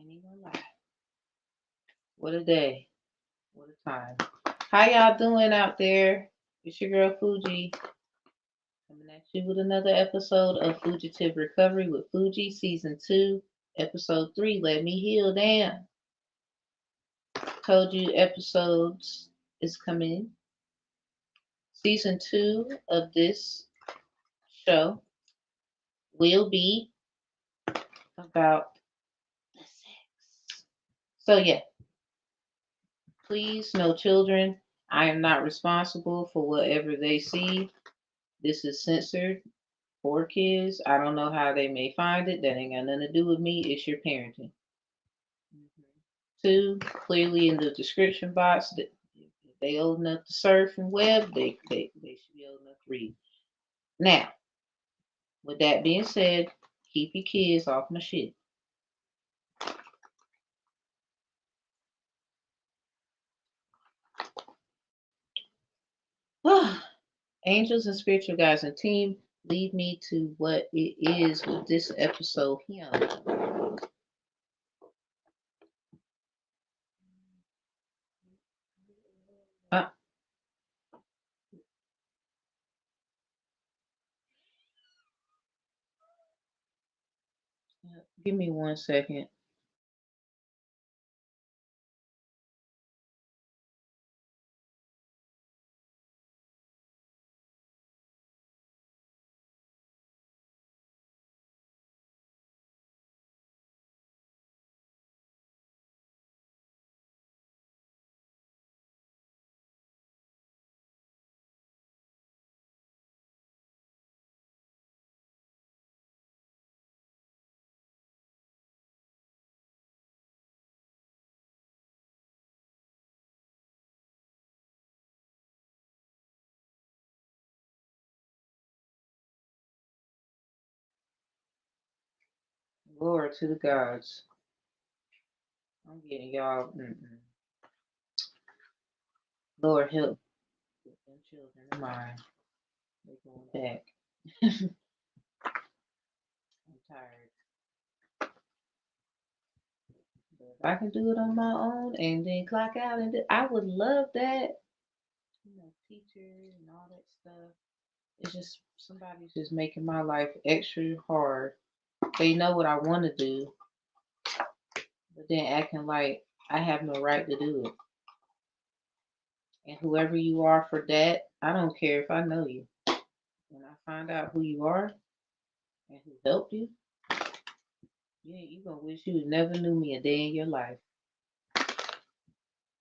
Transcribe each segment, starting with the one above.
even gonna lie. What a day. What a time. How y'all doing out there? It's your girl Fugi coming at you with another episode of Fugitive Recovery with Fugi, Season 2, Episode 3. Let me heal. Damn. Told you episodes is coming. Season 2 of this show will be about sex. So, yeah, please, no children. I am not responsible for whatever they see. This is censored for kids. I don't know how they may find it. That ain't got nothing to do with me. It's your parenting. Two, clearly in the description box, that if they old enough to surf and web, they should be old enough to read. Now, with that being said, keep your kids off my shit. Angels and spiritual guides and team, lead me to what it is with this episode here. Uh, Give me 1 second. Glory to the gods. I'm getting y'all. Lord help them children of mine. They're going back. I'm tired. But if I can do it on my own and then clock out, I would love that. Teacher and all that stuff. It's just somebody's just making my life extra hard. They know what I want to do, but then acting like I have no right to do it. And whoever you are for that, I don't care if I know you. When I find out who you are and who helped you, you gonna wish you never knew me a day in your life.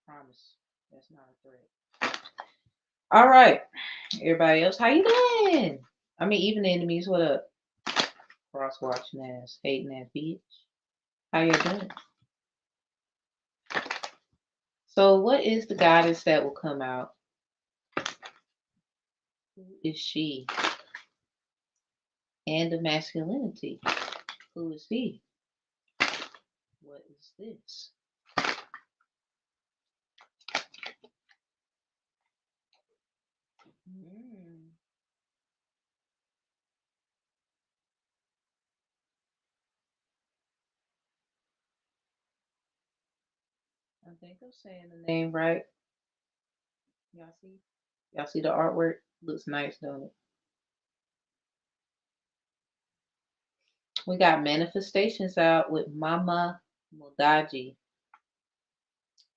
Promise. That's not a threat. All right. Everybody else, how you doing? I mean, even the enemies, what up? Cross watching ass, hating ass bitch. How you doing? So, what is the goddess that will come out? Who is she? And the masculinity. Who is he? What is this? I think I'm saying the name right. Y'all see? Y'all see the artwork? Looks nice, don't it? We got manifestations out with Mama Modaji.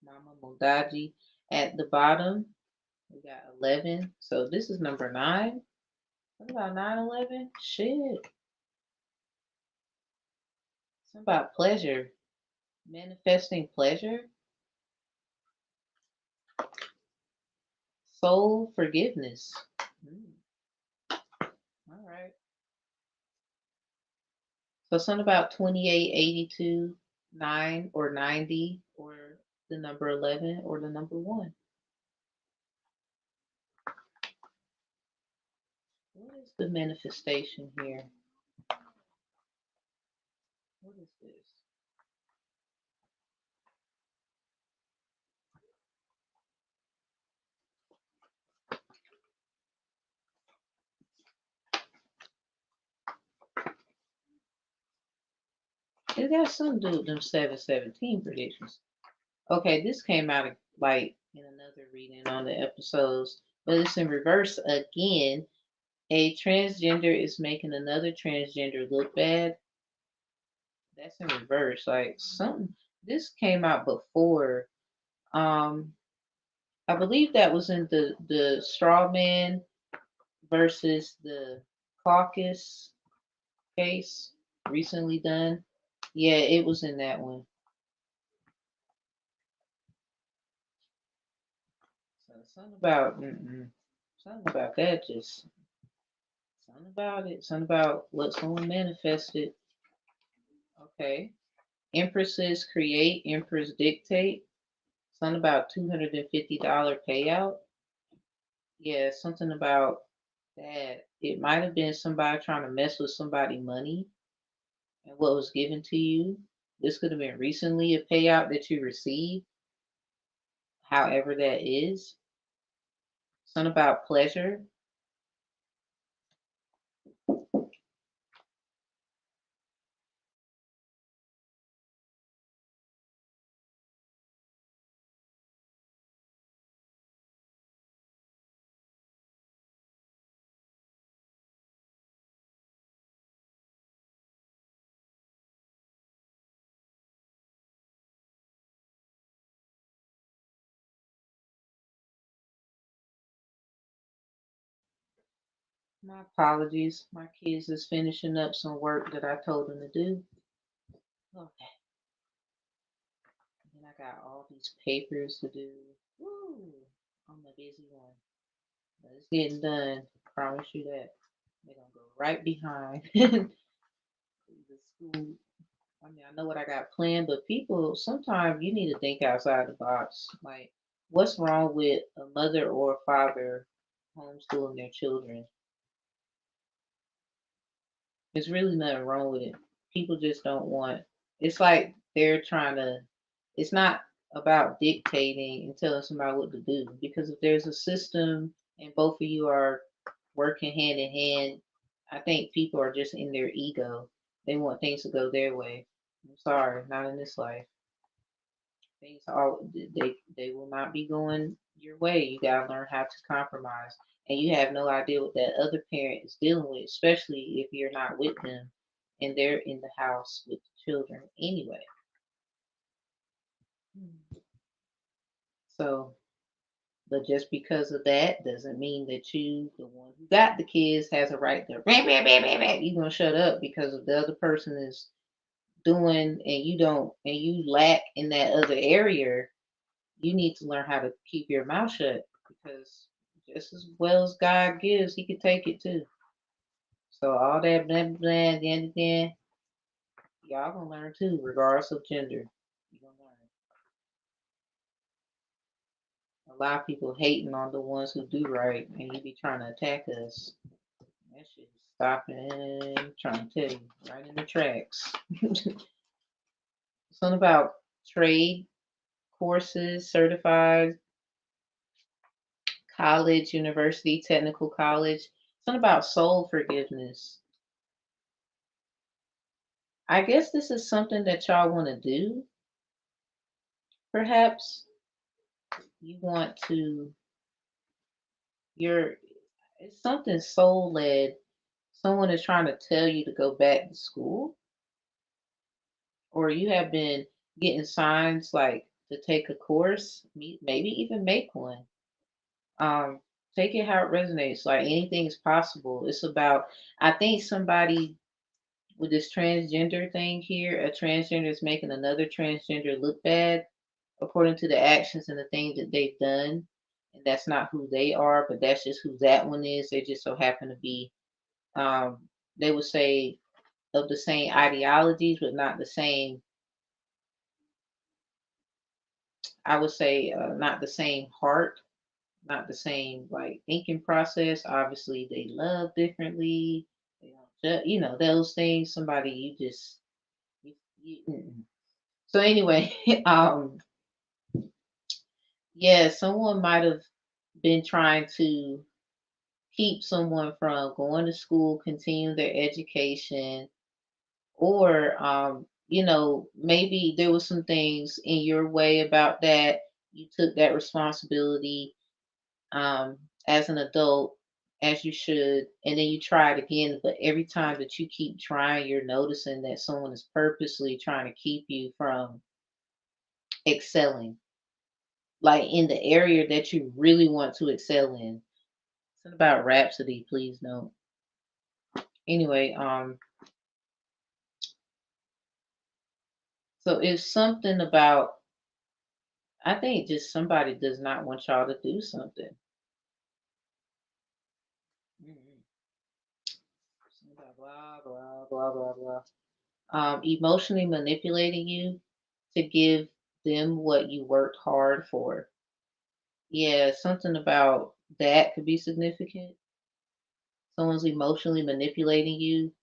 Mama Modaji. At the bottom, we got 11. So this is number 9. What about 9/11? Shit. It's about pleasure. Manifesting pleasure. Soul forgiveness. All right. So something about 28, 82, 9, or 90, or the number 11, or the number 1. What is the manifestation here? What is this? It got something to do with them 717 predictions. Okay, this came out of like in another reading on the episodes, but it's in reverse again. A transgender is making another transgender look bad. That's in reverse. Like something this came out before. Um I believe that was in the straw man versus the caucus case recently done. Yeah, it was in that one. So something about that. Just something about it. Something about what someone manifested. Okay. Empresses create, emperors dictate. Something about $250 payout. Yeah, something about that. It might have been somebody trying to mess with somebody's money and what was given to you. This could have been recently a payout that you received, however that is. Something about pleasure. My apologies. My kids is finishing up some work that I told them to do. Okay. And I got all these papers to do. Woo! I'm a busy one. But it's getting done. Promise you that. They're gonna go right behind the school. I mean, I know what I got planned, but people sometimes you need to think outside the box. Like, what's wrong with a mother or a father homeschooling their children? There's really nothing wrong with it. People just don't want. It's like they're trying to. It's not about dictating and telling somebody what to do because if there's a system and both of you are working hand in hand, I think people are just in their ego. They want things to go their way. I'm sorry, not in this life. Things all they will not be going your way. You gotta learn how to compromise, and you have no idea what that other parent is dealing with, especially if you're not with them and they're in the house with the children anyway. So, but just because of that doesn't mean that you, the one who got the kids, has a right to you gonna shut up because of the other person is doing and you don't and you lack in that other area. You need to learn how to keep your mouth shut because just as well as God gives, He can take it too. So all that blah blah blah again, y'all gonna learn too, regardless of gender. You gonna learn. A lot of people hating on the ones who do right, and you be trying to attack us. That shit is stopping. Trying to tell you right in the tracks. Something about trade courses, certified college, university, technical college. Something about soul forgiveness. I guess this is something that y'all want to do. Perhaps you want to, you're, it's something soul led. Someone is trying to tell you to go back to school, or you have been getting signs like to take a course, maybe even make one. Um, take it how it resonates. Like anything is possible. It's about, I think somebody with this transgender thing here, a transgender is making another transgender look bad according to the actions and the things that they've done. And that's not who they are, but that's just who that one is. They just so happen to be, they would say, of the same ideologies, but not the same, I would say, not the same heart, not the same like thinking process. Obviously, they love differently. They don't, those things. Somebody you just, mm-mm. So anyway, yeah, someone might have been trying to keep someone from going to school, continuing their education, or maybe there was some things in your way about that. You took that responsibility um, as an adult, as you should, and then you try it again. But every time that you keep trying, you're noticing that someone is purposely trying to keep you from excelling, like in the area that you really want to excel in. It's about Rhapsody, please note. Anyway, so it's something about, I think just somebody does not want y'all to do something. Mhm. Blah blah blah blah blah blah. Emotionally manipulating you to give them what you worked hard for. Yeah, something about that could be significant. Someone's emotionally manipulating you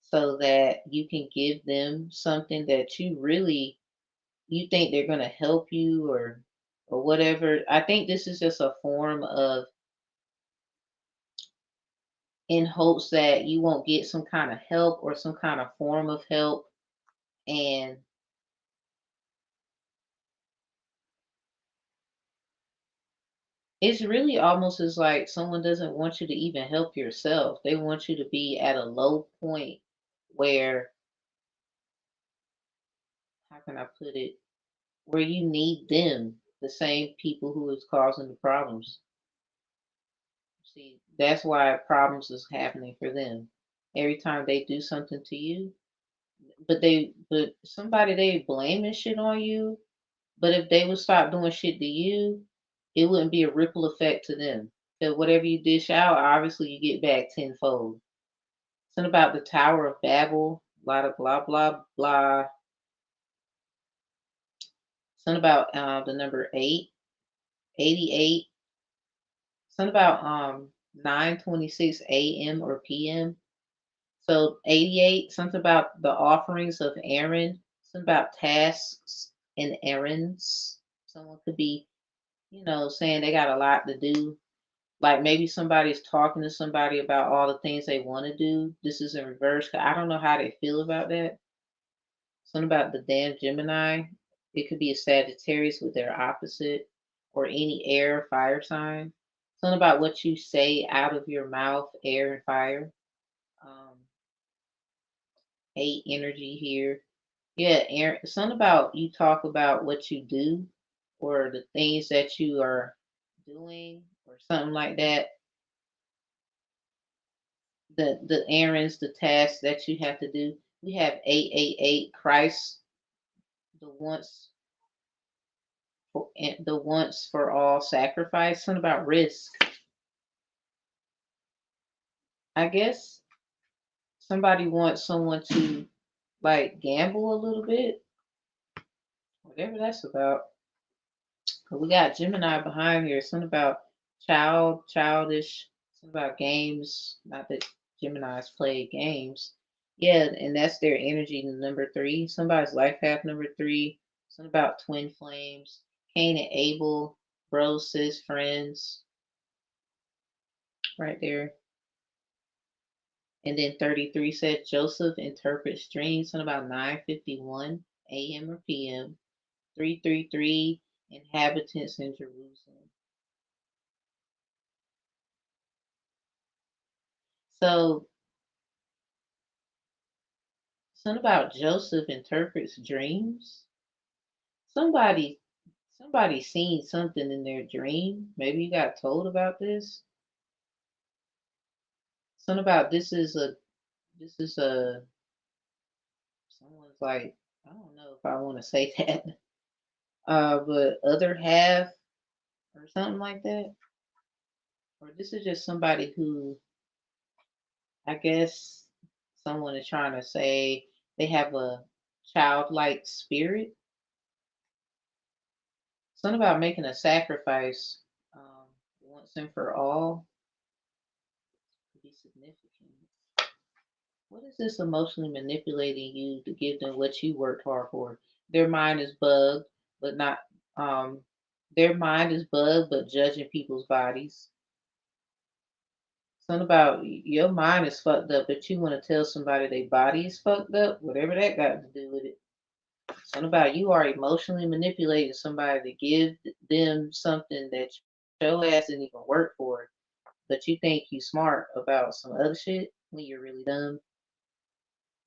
so that you can give them something that you think they're going to help you or whatever. I think this is just a form of, in hopes that you won't get some kind of help or some kind of form of help, and it's really almost as like someone doesn't want you to even help yourself. They want you to be at a low point where, how can I put it, where you need them, the same people who is causing the problems. See, that's why problems is happening for them. Every time they do something to you, but somebody they blaming shit on you, but if they would stop doing shit to you, it wouldn't be a ripple effect to them. Because whatever you dish out, obviously you get back tenfold. Something about the Tower of Babel, a lot of blah blah blah. Something about the number 88. Something about 9:26 a.m. or p.m. So 88. Something about the offerings of Aaron. Something about tasks and errands. Someone could be, saying they got a lot to do. Like maybe somebody's talking to somebody about all the things they want to do. This is in reverse. 'Cause I don't know how they feel about that. Something about the damn Gemini. It could be a Sagittarius with their opposite, or any air, fire sign. Something about what you say out of your mouth, air and fire. Um, 8 energy here. Yeah, air. Something about you talk about what you do, or the things that you are doing, or something like that. The errands, the tasks that you have to do. We have 888 Christ, the once the once for all sacrifice. Something about risk. I guess somebody wants someone to like gamble a little bit, whatever that's about. But we got Gemini behind here. Something about childish. Something about games. Not that Gemini's play games. Yeah, and that's their energy. Number three. Somebody's life path number three. Something about twin flames. Cain and Abel. Bros, sis, friends. Right there. And then 33 said Joseph interprets dreams on about 9:51 a.m. or p.m. 333 inhabitants in Jerusalem. So something about Joseph interprets dreams. Somebody somebody seen something in their dream. Maybe you got told about this. Something about this is a someone's like, I don't know if I want to say that. But other half or something like that. Or this is just somebody who, I guess someone is trying to say they have a childlike spirit. Something about making a sacrifice once and for all could be significant. What is this emotionally manipulating you to give them what you worked hard for? Their mind is bugged, but not um their mind is bugged but judging people's bodies. Something about your mind is fucked up, but you want to tell somebody their body is fucked up, whatever that got to do with it. Something about you are emotionally manipulating somebody to give them something that your ass didn't even work for, but you think you smart about some other shit when you're really dumb.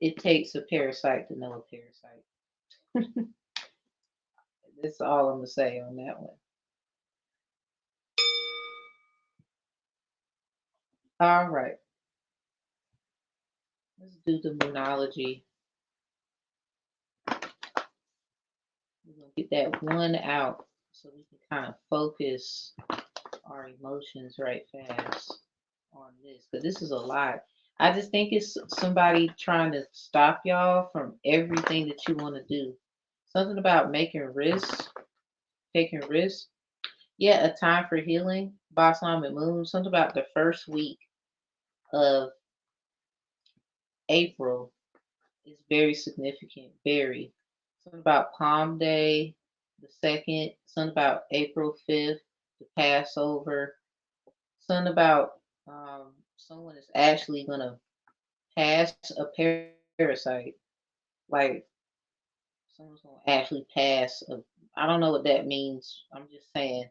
It takes a parasite to know a parasite. That's all I'm gonna say on that one. All right, let's do the moonology. We're gonna get that one out so we can kind of focus our emotions right fast on this, because this is a lot. I just think it's somebody trying to stop y'all from everything that you want to do. Something about making risks, taking risks. Yeah, a time for healing, Boslom and Moon. Something about the first week of April is very significant. Very. Something about Palm Day, the second. Something about April 5th, the Passover. Something about someone is actually gonna pass a parasite. Like someone's gonna actually pass a. I don't know what that means. I'm just saying,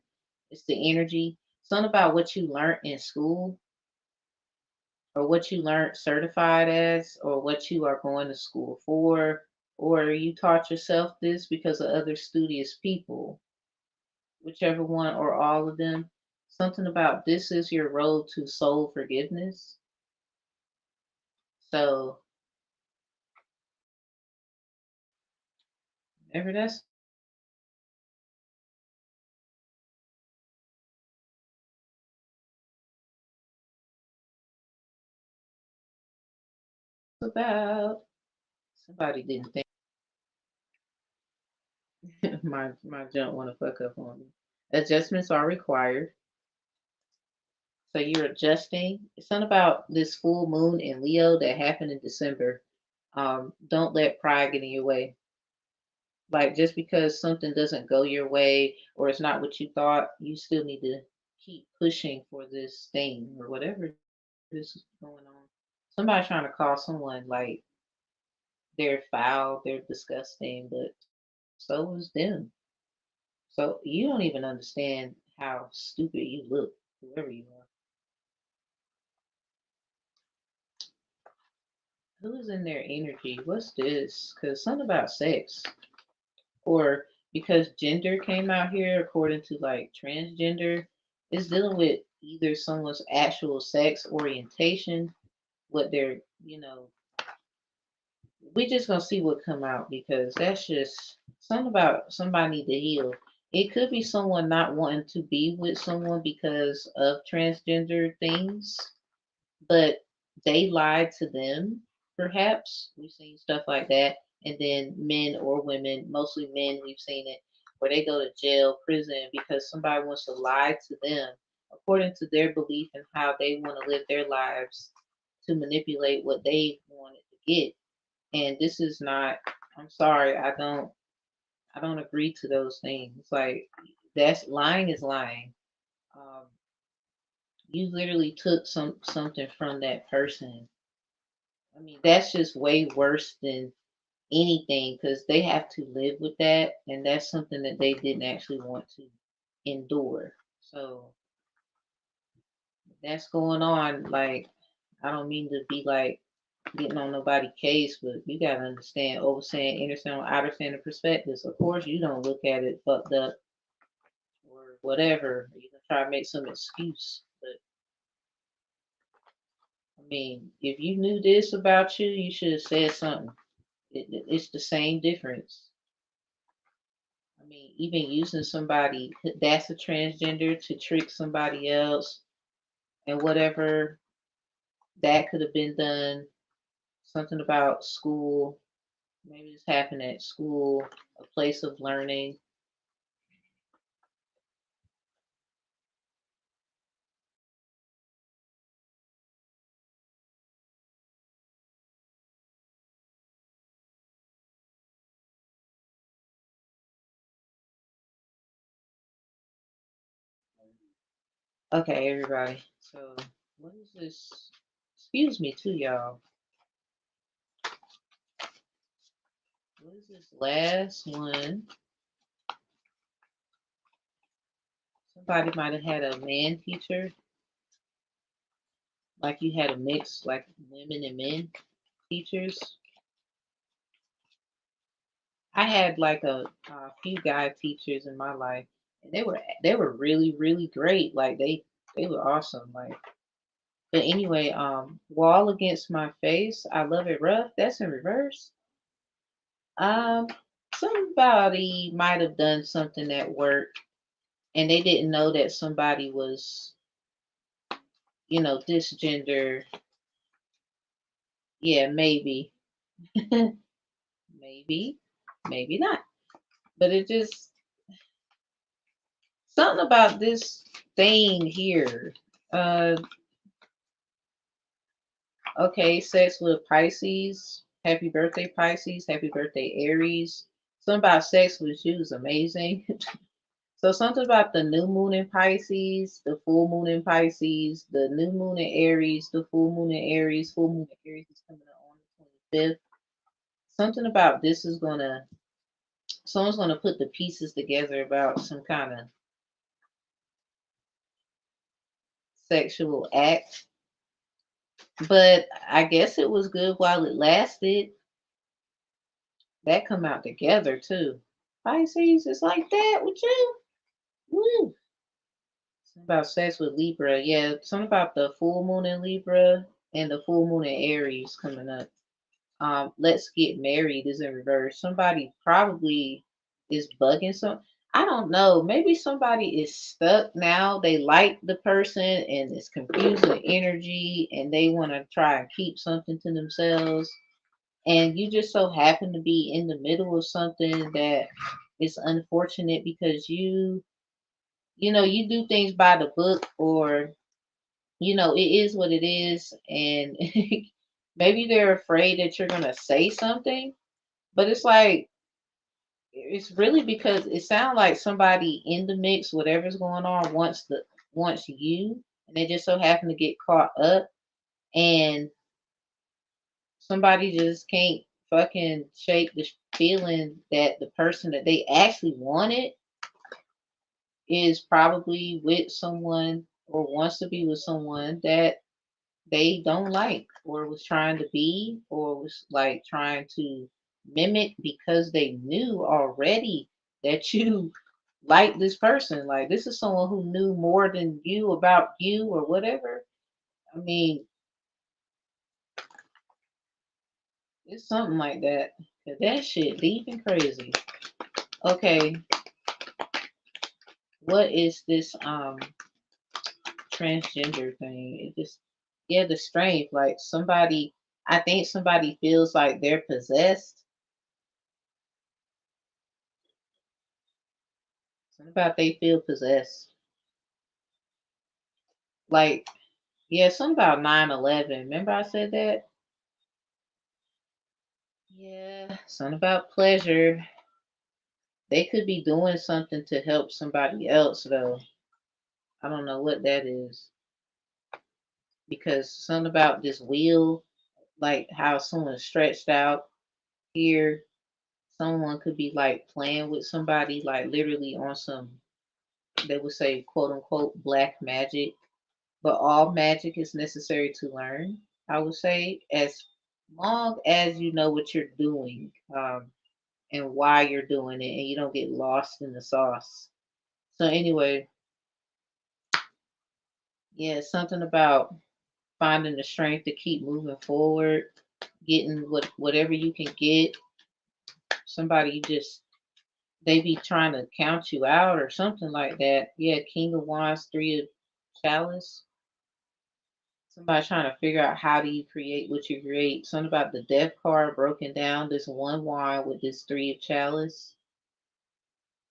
it's the energy. Something about what you learned in school, or what you learned certified as, or what you are going to school for, or you taught yourself this because of other studious people, whichever one or all of them. Something about this is your road to soul forgiveness. So, whatever that's about, somebody didn't think my junk want to fuck up on me. Adjustments are required. So you're adjusting. It's not about this full moon in Leo that happened in December. Don't let pride get in your way. Like just because something doesn't go your way or it's not what you thought, you still need to keep pushing for this thing or whatever this is going on. Somebody trying to call someone like they're foul, they're disgusting, but so is them. So you don't even understand how stupid you look, whoever you are. Who is in their energy? What's this? Because something about sex. Or because gender came out here according to like transgender, it's dealing with either someone's actual sex orientation, what they're, we just gonna see what come out because that's just something about somebody need to heal. It could be someone not wanting to be with someone because of transgender things, but they lied to them, perhaps. We've seen stuff like that. And then men or women, mostly men, we've seen it, where they go to jail, prison, because somebody wants to lie to them according to their belief and how they want to live their lives to manipulate what they wanted to get. And this is not, I'm sorry, I don't agree to those things. Like that's lying is lying. Um, you literally took something from that person. I mean, that's just way worse than anything because they have to live with that, and that's something that they didn't actually want to endure. So that's going on. Like, I don't mean to be like getting on nobody's case, but you gotta understand overstand, understand, understand the perspectives. Of course, you don't look at it fucked up or whatever. You can try to make some excuse, but I mean, if you knew this about you, you should have said something. It's the same difference. I mean, even using somebody that's a transgender to trick somebody else and whatever, that could have been done. Something about school. Maybe this happened at school, a place of learning. Okay, everybody. So, what is this? Excuse me, too, y'all. What is this last one? Somebody might have had a man teacher, like you had a mix, like women and men teachers. I had like a few guy teachers in my life, and they were really really great. Like they were awesome. Like, but anyway, wall against my face. I love it rough. That's in reverse. Um, somebody might have done something at work, and they didn't know that somebody was, this gender. Yeah, maybe, maybe, maybe not. But it just something about this thing here. Uh, okay, sex with Pisces. Happy birthday, Pisces. Happy birthday, Aries. Something about sex with you is amazing. So something about the new moon in Pisces, the full moon in Pisces, the new moon in Aries, the full moon in Aries. Full moon in Aries is coming up on the 25th. Something about this is gonna someone's gonna put the pieces together about some kind of sexual act. But I guess it was good while it lasted. That come out together too. Pisces is like that with you. Woo. Something about sex with Libra. Yeah, something about the full moon in Libra and the full moon in Aries coming up. Let's get married is in reverse. Somebody probably is bugging some. I don't know. Maybe somebody is stuck now. They like the person and it's confusing energy and they want to try and keep something to themselves. And you just so happen to be in the middle of something that is unfortunate because you do things by the book, or it is what it is. And maybe they're afraid that you're going to say something, but it's like it's really because it sounds like somebody in the mix, whatever's going on, wants you, and they just so happen to get caught up, and somebody just can't fucking shake the feeling that the person that they actually wanted is probably with someone or wants to be with someone that they don't like, or was trying to be, or was like trying to mimic because they knew already that you like this person. Like, this is someone who knew more than you about you or whatever. I mean, it's something like that. 'Cause that shit deep and crazy. Okay, what is this transgender thing? It just, yeah, the strength. Like, somebody, I think somebody feels like they're possessed. Something about they feel possessed. Like, yeah, something about 9/11. Remember I said that? Yeah, something about pleasure. They could be doing something to help somebody else, though. I don't know what that is. Because something about this wheel, like how someone's stretched out here, someone could be like playing with somebody, like literally on some, they would say, quote unquote, black magic. But all magic is necessary to learn, I would say, as long as you know what you're doing, and why you're doing it, and you don't get lost in the sauce. So anyway, yeah, something about finding the strength to keep moving forward, getting whatever you can get. Somebody just, they be trying to count you out or something like that. Yeah, King of Wands, Three of Chalice. Somebody trying to figure out how do you create what you create. Something about the death card broken down. This one wand with this Three of Chalice.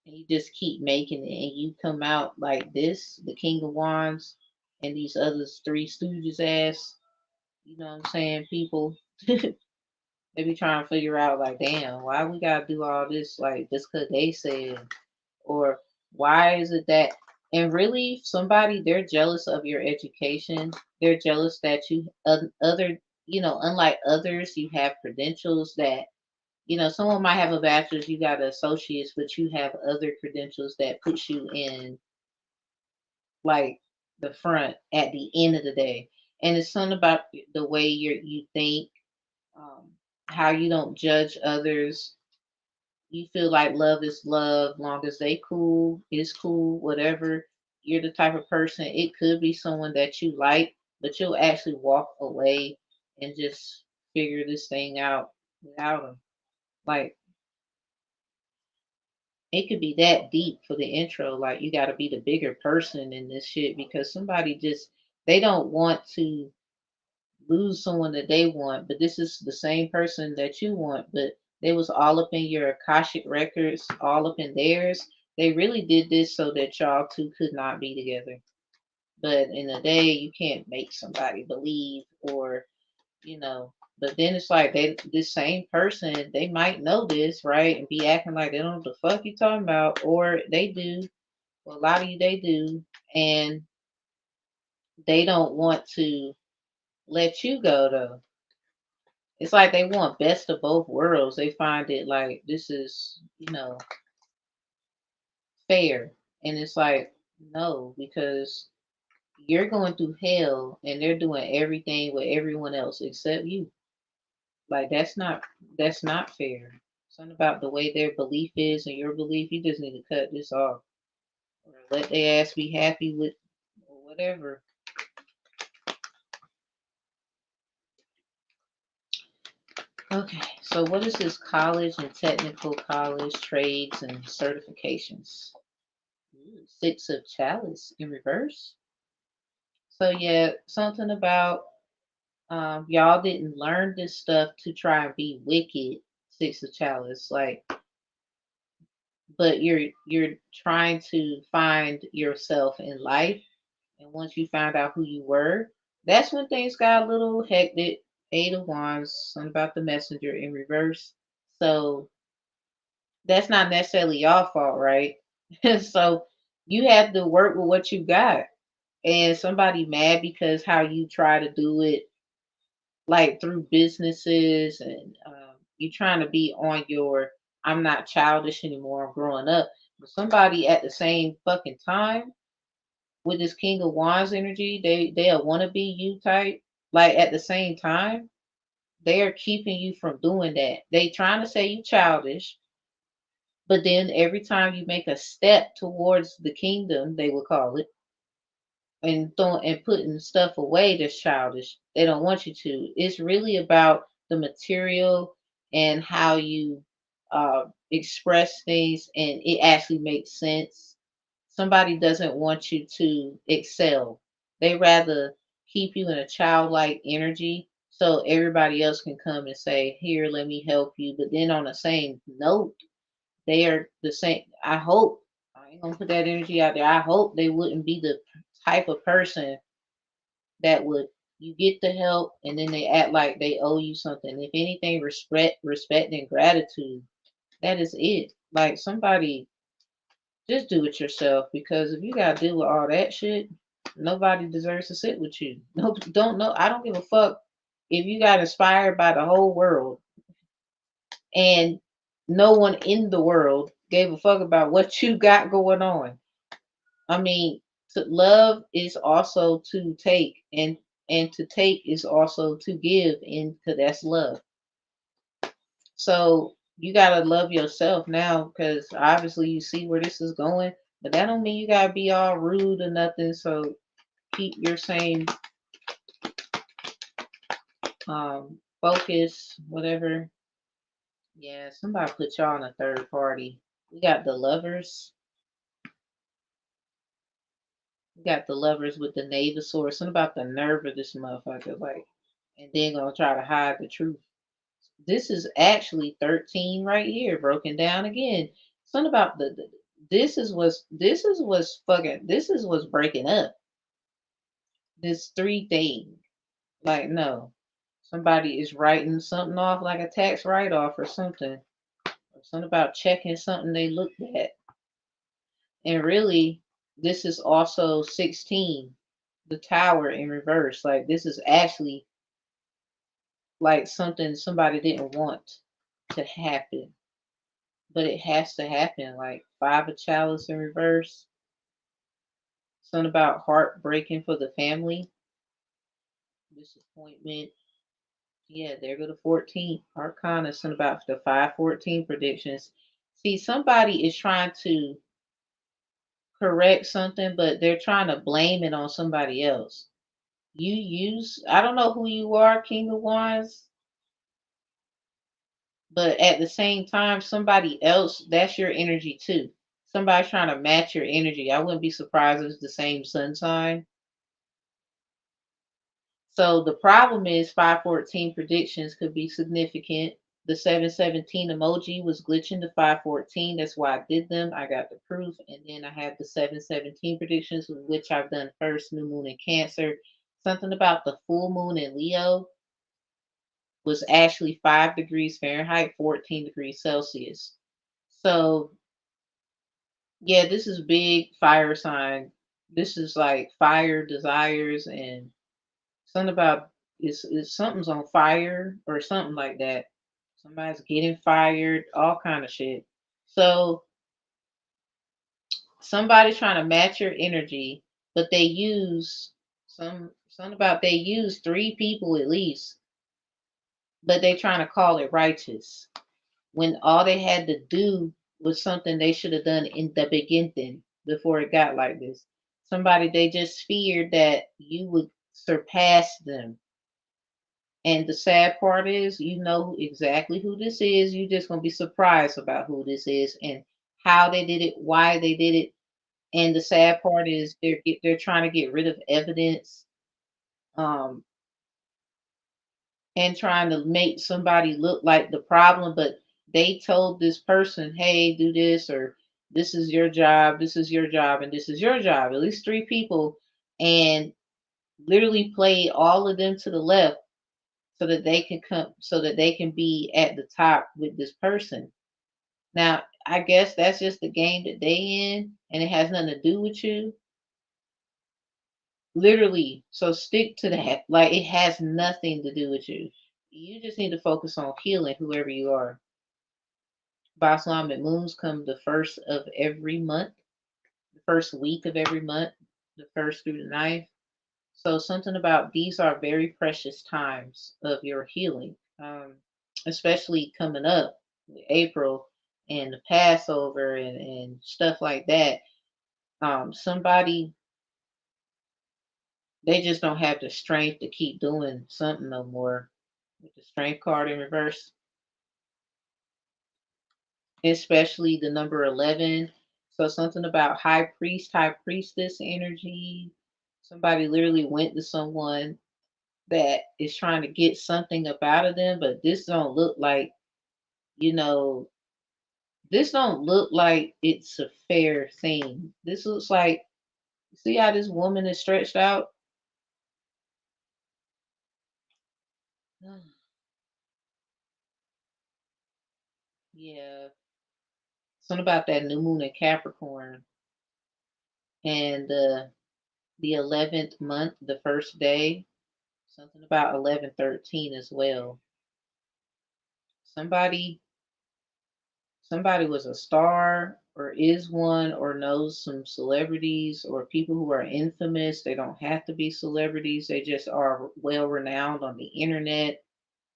And you just keep making it, and you come out like this, the King of Wands, and these others Three Stooges ass. You know what I'm saying? People, they be trying to figure out like, damn, why we gotta do all this? Like, just cause they said, or why is it that? And really, somebody, they're jealous of your education. They're jealous that you, other, unlike others, you have credentials that, someone might have a bachelor's, you got an associate's, but you have other credentials that puts you in like the front at the end of the day. And it's something about the way you think, um, how you don't judge others. You feel like love is love, long as they cool, it's cool, whatever. You're the type of person. It could be someone that you like, but you'll actually walk away and just figure this thing out without them. Like it could be that deep for the intro. Like you got to be the bigger person in this shit because somebody just they don't want to lose someone that they want, but this is the same person that you want, but they was all up in your Akashic records, all up in theirs. They really did this so that y'all two could not be together. But in a day, you can't make somebody believe or, you know. But then it's like this same person, they might know this, right? And be acting like they don't know what the fuck you talking about, or they do. Well, a lot of you they do, and they don't want to let you go though. It's like they want best of both worlds. They find it like this is, fair. And it's like, no, because you're going through hell and they're doing everything with everyone else except you. Like that's not fair. Something about the way their belief is and your belief, you just need to cut this off. Or let their ass be happy with or whatever. Okay, so what is this college and technical college trades and certifications? Ooh, Six of Chalice in reverse. So yeah, something about y'all didn't learn this stuff to try and be wicked. Six of Chalice, like, but you're trying to find yourself in life, and once you found out who you were, that's when things got a little hectic. Eight of Wands, something about the messenger in reverse. So that's not necessarily y'all fault, right? So you have to work with what you got. And somebody mad because how you try to do it like through businesses and you trying to be on your I'm not childish anymore, I'm growing up. But somebody at the same fucking time with this King of Wands energy, they'll want to be you type. Like at the same time, they are keeping you from doing that. They trying to say you childish, but then every time you make a step towards the kingdom, they will call it, and throwing and putting stuff away that's childish. They don't want you to. It's really about the material and how you express things, and it actually makes sense. Somebody doesn't want you to excel. They rather keep you in a childlike energy so everybody else can come and say, "Here, let me help you." But then on the same note, they are the same. I hope I ain't gonna put that energy out there. I hope they wouldn't be the type of person that would you get the help and then they act like they owe you something. If anything, respect, and gratitude. That is it. Like somebody, just do it yourself because if you gotta deal with all that shit, nobody deserves to sit with you. No, don't know. I don't give a fuck if you got inspired by the whole world and no one in the world gave a fuck about what you got going on. I mean, to love is also to take, and to take is also to give, and because that's love. So you gotta love yourself now, because obviously you see where this is going, but that don't mean you gotta be all rude or nothing. So keep your same focus, whatever. Yeah, somebody put y'all in a third party. We got the lovers. We got the lovers with the Knave of Swords. Something about the nerve of this motherfucker, like, and then gonna try to hide the truth. This is actually 13 right here, broken down again. Something about this is what's breaking up. This three thing. Like, no. Somebody is writing something off like a tax write off or something. Or something about checking something they looked at. And really, this is also 16, the tower in reverse. Like this is actually like something somebody didn't want. to happen, but it has to happen. Like five of chalice in reverse, something about heartbreaking for the family, disappointment. Yeah, there go the 14th arcana, something about the 514 predictions. See, somebody is trying to correct something, but they're trying to blame it on somebody else. I don't know who you are, King of Wands, but at the same time, somebody else, that's your energy too. Somebody's trying to match your energy. I wouldn't be surprised if it's the same sun sign. So the problem is 514 predictions could be significant. The 717 emoji was glitching to 514. That's why I did them. I got the proof. And then I have the 717 predictions, which I've done first, new moon in Cancer. Something about the full moon in Leo was actually 5 degrees Fahrenheit, 14 degrees Celsius. So, yeah, this is big fire sign. This is like fire desires and something about is something's on fire or something like that. Somebody's getting fired, all kind of shit. So somebody's trying to match your energy, but they use something about they use three people at least, but they trying to call it righteous when all they had to do was something they should have done in the beginning before it got like this. Somebody they just feared that you would surpass them. And the sad part is, you know exactly who this is. You're just gonna be surprised about who this is and how they did it, why they did it. And the sad part is they're trying to get rid of evidence, um, and trying to make somebody look like the problem. But they told this person, "Hey, do this," or "This is your job. This is your job, and this is your job." At least three people, and literally played all of them to the left so that they can be at the top with this person. Now, I guess that's just the game that they in and it has nothing to do with you. Literally. So stick to that. Like it has nothing to do with you. You just need to focus on healing whoever you are. Basalamat moons come the first of every month, the first week of every month, the first through the ninth. So something about these are very precious times of your healing, especially coming up with April and the Passover and stuff like that. Somebody they just don't have the strength to keep doing something no more. With the strength card in reverse, especially the number 11. So something about high priest, high priestess energy. Somebody literally went to someone that is trying to get something up out of them, but this don't look like, you know, this don't look like it's a fair thing. This looks like, see how this woman is stretched out? Yeah, something about that new moon in Capricorn and the 11th month, the first day, something about 1113 as well. Somebody somebody was a star or is one or knows some celebrities or people who are infamous. They don't have to be celebrities, they just are well renowned on the internet,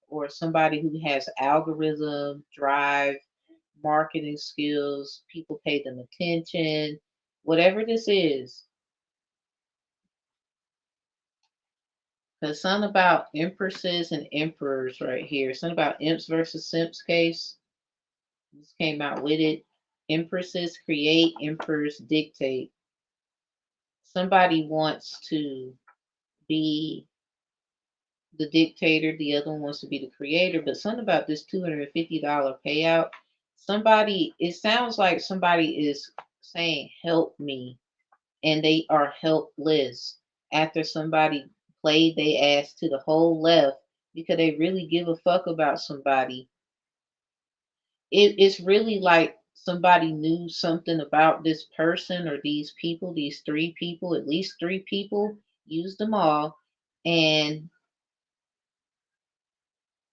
or somebody who has algorithm drive, marketing skills, people pay them attention, whatever this is. There's something about empresses and emperors right here. Something about imps versus simps case. This came out with it. Empresses create, emperors dictate. Somebody wants to be the dictator, the other one wants to be the creator, but something about this $250 payout. Somebody, it sounds like somebody is saying, "Help me," and they are helpless after somebody played they ass to the whole left because they really give a fuck about somebody. It's really like somebody knew something about this person or these people, these three people, at least three people, used them all. And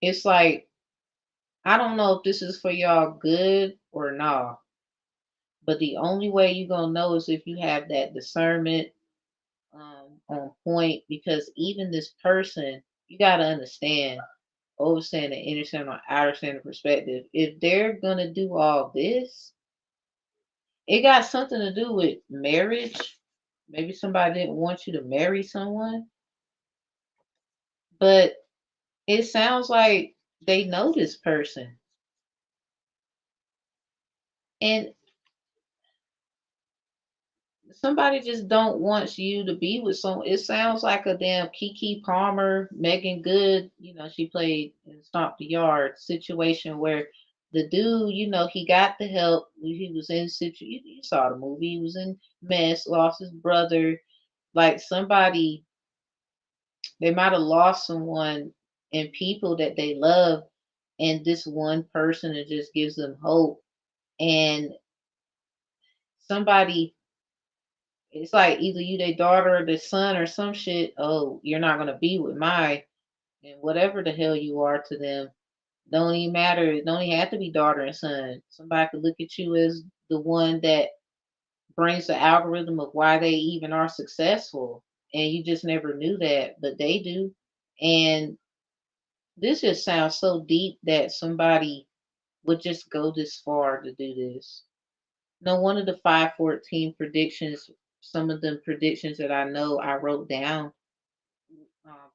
it's like I don't know if this is for y'all good or not, but the only way you're gonna know is if you have that discernment on point. Because even this person, you gotta understand, overstand the understand or understand the perspective. If they're gonna do all this, it got something to do with marriage. Maybe somebody didn't want you to marry someone, but it sounds like they know this person. And somebody just don't want you to be with someone. It sounds like a damn Kiki Palmer, Megan Good, she played in Stomp the Yard situation where the dude, he got the help. He was in you saw the movie. He was in mess, lost his brother. Like somebody, they might have lost someone and people that they love, and this one person that just gives them hope. And somebody, it's like either you their daughter or their son or some shit. Oh, you're not gonna be with my, and whatever the hell you are to them. Don't even matter. It don't even have to be daughter and son. Somebody could look at you as the one that brings the algorithm of why they even are successful. And you just never knew that, but they do. And this just sounds so deep that somebody would just go this far to do this. No, one of the 514 predictions, some of the predictions that I know I wrote down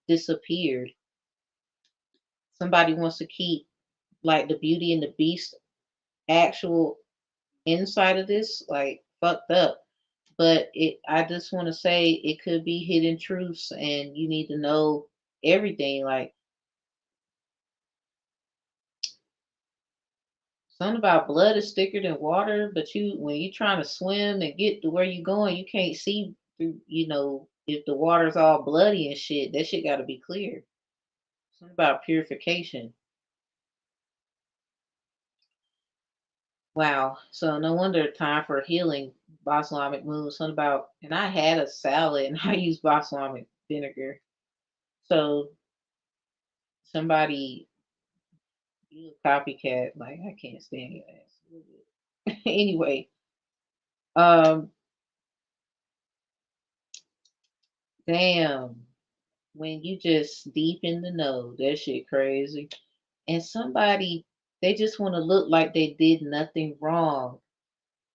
disappeared. Somebody wants to keep like the Beauty and the Beast actual inside of this, like fucked up. But I just want to say it could be hidden truths, and you need to know everything. Like something about blood is thicker than water, but when you trying to swim and get to where you going, you can't see through. If the water's all bloody and shit, that shit got to be clear. Something about purification. Wow. So no wonder time for healing. Balsamic moon. Something about, and I had a salad and I used balsamic vinegar. So somebody, you a copycat. Like I can't stand your ass. Anyway, um, damn. When you just deep in the know, that shit crazy. And somebody, they just want to look like they did nothing wrong.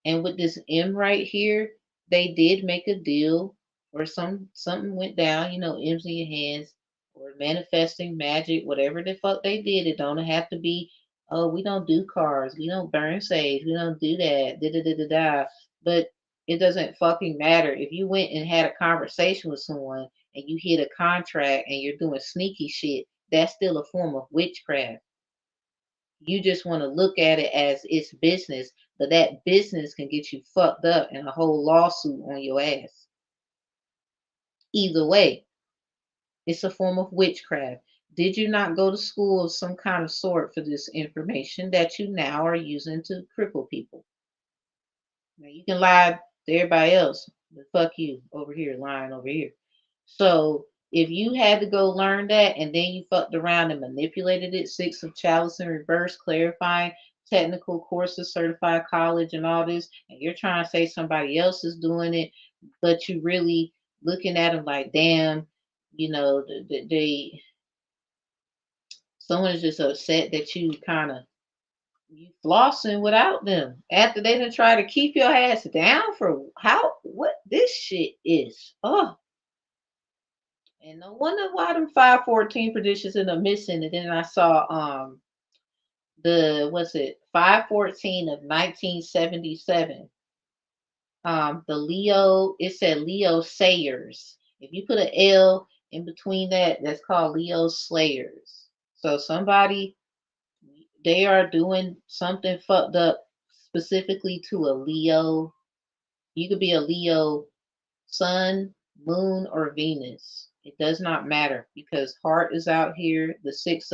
And with this M right here, they did make a deal or something went down, M's in your hands or manifesting magic, whatever the fuck they did. It don't have to be, oh, we don't do cards, we don't burn sage, we don't do that, da da da da da. But it doesn't fucking matter. If you went and had a conversation with someone and you hit a contract and you're doing sneaky shit, that's still a form of witchcraft. You just want to look at it as it's business, but that business can get you fucked up and a whole lawsuit on your ass. Either way, it's a form of witchcraft. Did you not go to school of some kind of sort for this information that you now are using to cripple people? Now you can lie to everybody else, but fuck you over here, lying over here. So if you had to go learn that and then you fucked around and manipulated it, six of chalice in reverse, clarifying technical courses, certified college, and all this, and you're trying to say somebody else is doing it, but you really looking at them like, damn, someone is just upset that you flossing without them after they done try to keep your ass down for what this shit is. Oh, and no wonder why them 514 predictions end up missing. And then I saw the what's it 514 of 1977. The Leo, it said Leo Sayers. If you put an L in between that, that's called Leo Slayers. So somebody, they are doing something fucked up specifically to a Leo. You could be a Leo sun, moon, or Venus. It does not matter because heart is out here. The six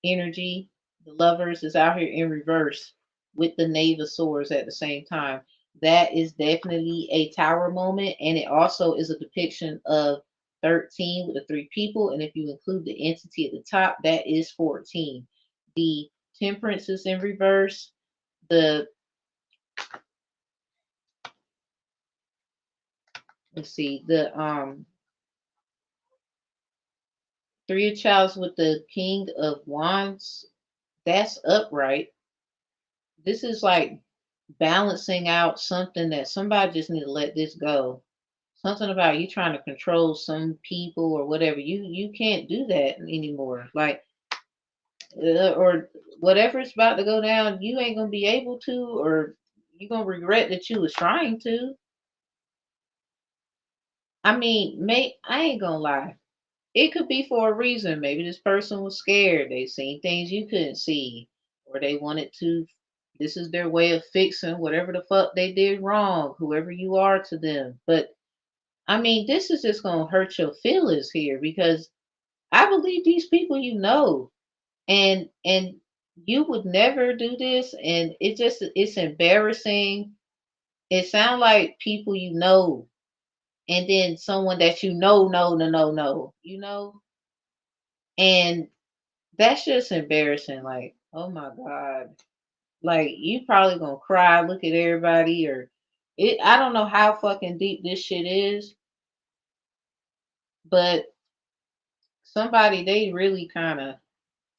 energy, the lovers is out here in reverse with the knave of swords at the same time. That is definitely a tower moment, and it also is a depiction of 13 with the three people. And if you include the entity at the top, that is 14. The temperance is in reverse. The let's see, the three of Chalice with the King of Wands, that's upright. This is like balancing out something that somebody just need to let this go. Something about you trying to control some people or whatever. You can't do that anymore. Like or whatever's about to go down, you ain't gonna be able to, or you're gonna regret that you was trying to. I mean, I ain't gonna lie. It could be for a reason. Maybe this person was scared. They seen things you couldn't see, or they wanted to. This is their way of fixing whatever the fuck they did wrong, whoever you are to them. But I mean, this is just gonna hurt your feelings here because I believe these people you know, and you would never do this, and it's embarrassing. It sounds like people you know, and then someone that you know, no, no, no, no, and that's just embarrassing. Like, oh my God. Like, you probably gonna cry, look at everybody, or I don't know how fucking deep this shit is, but somebody, they really kind of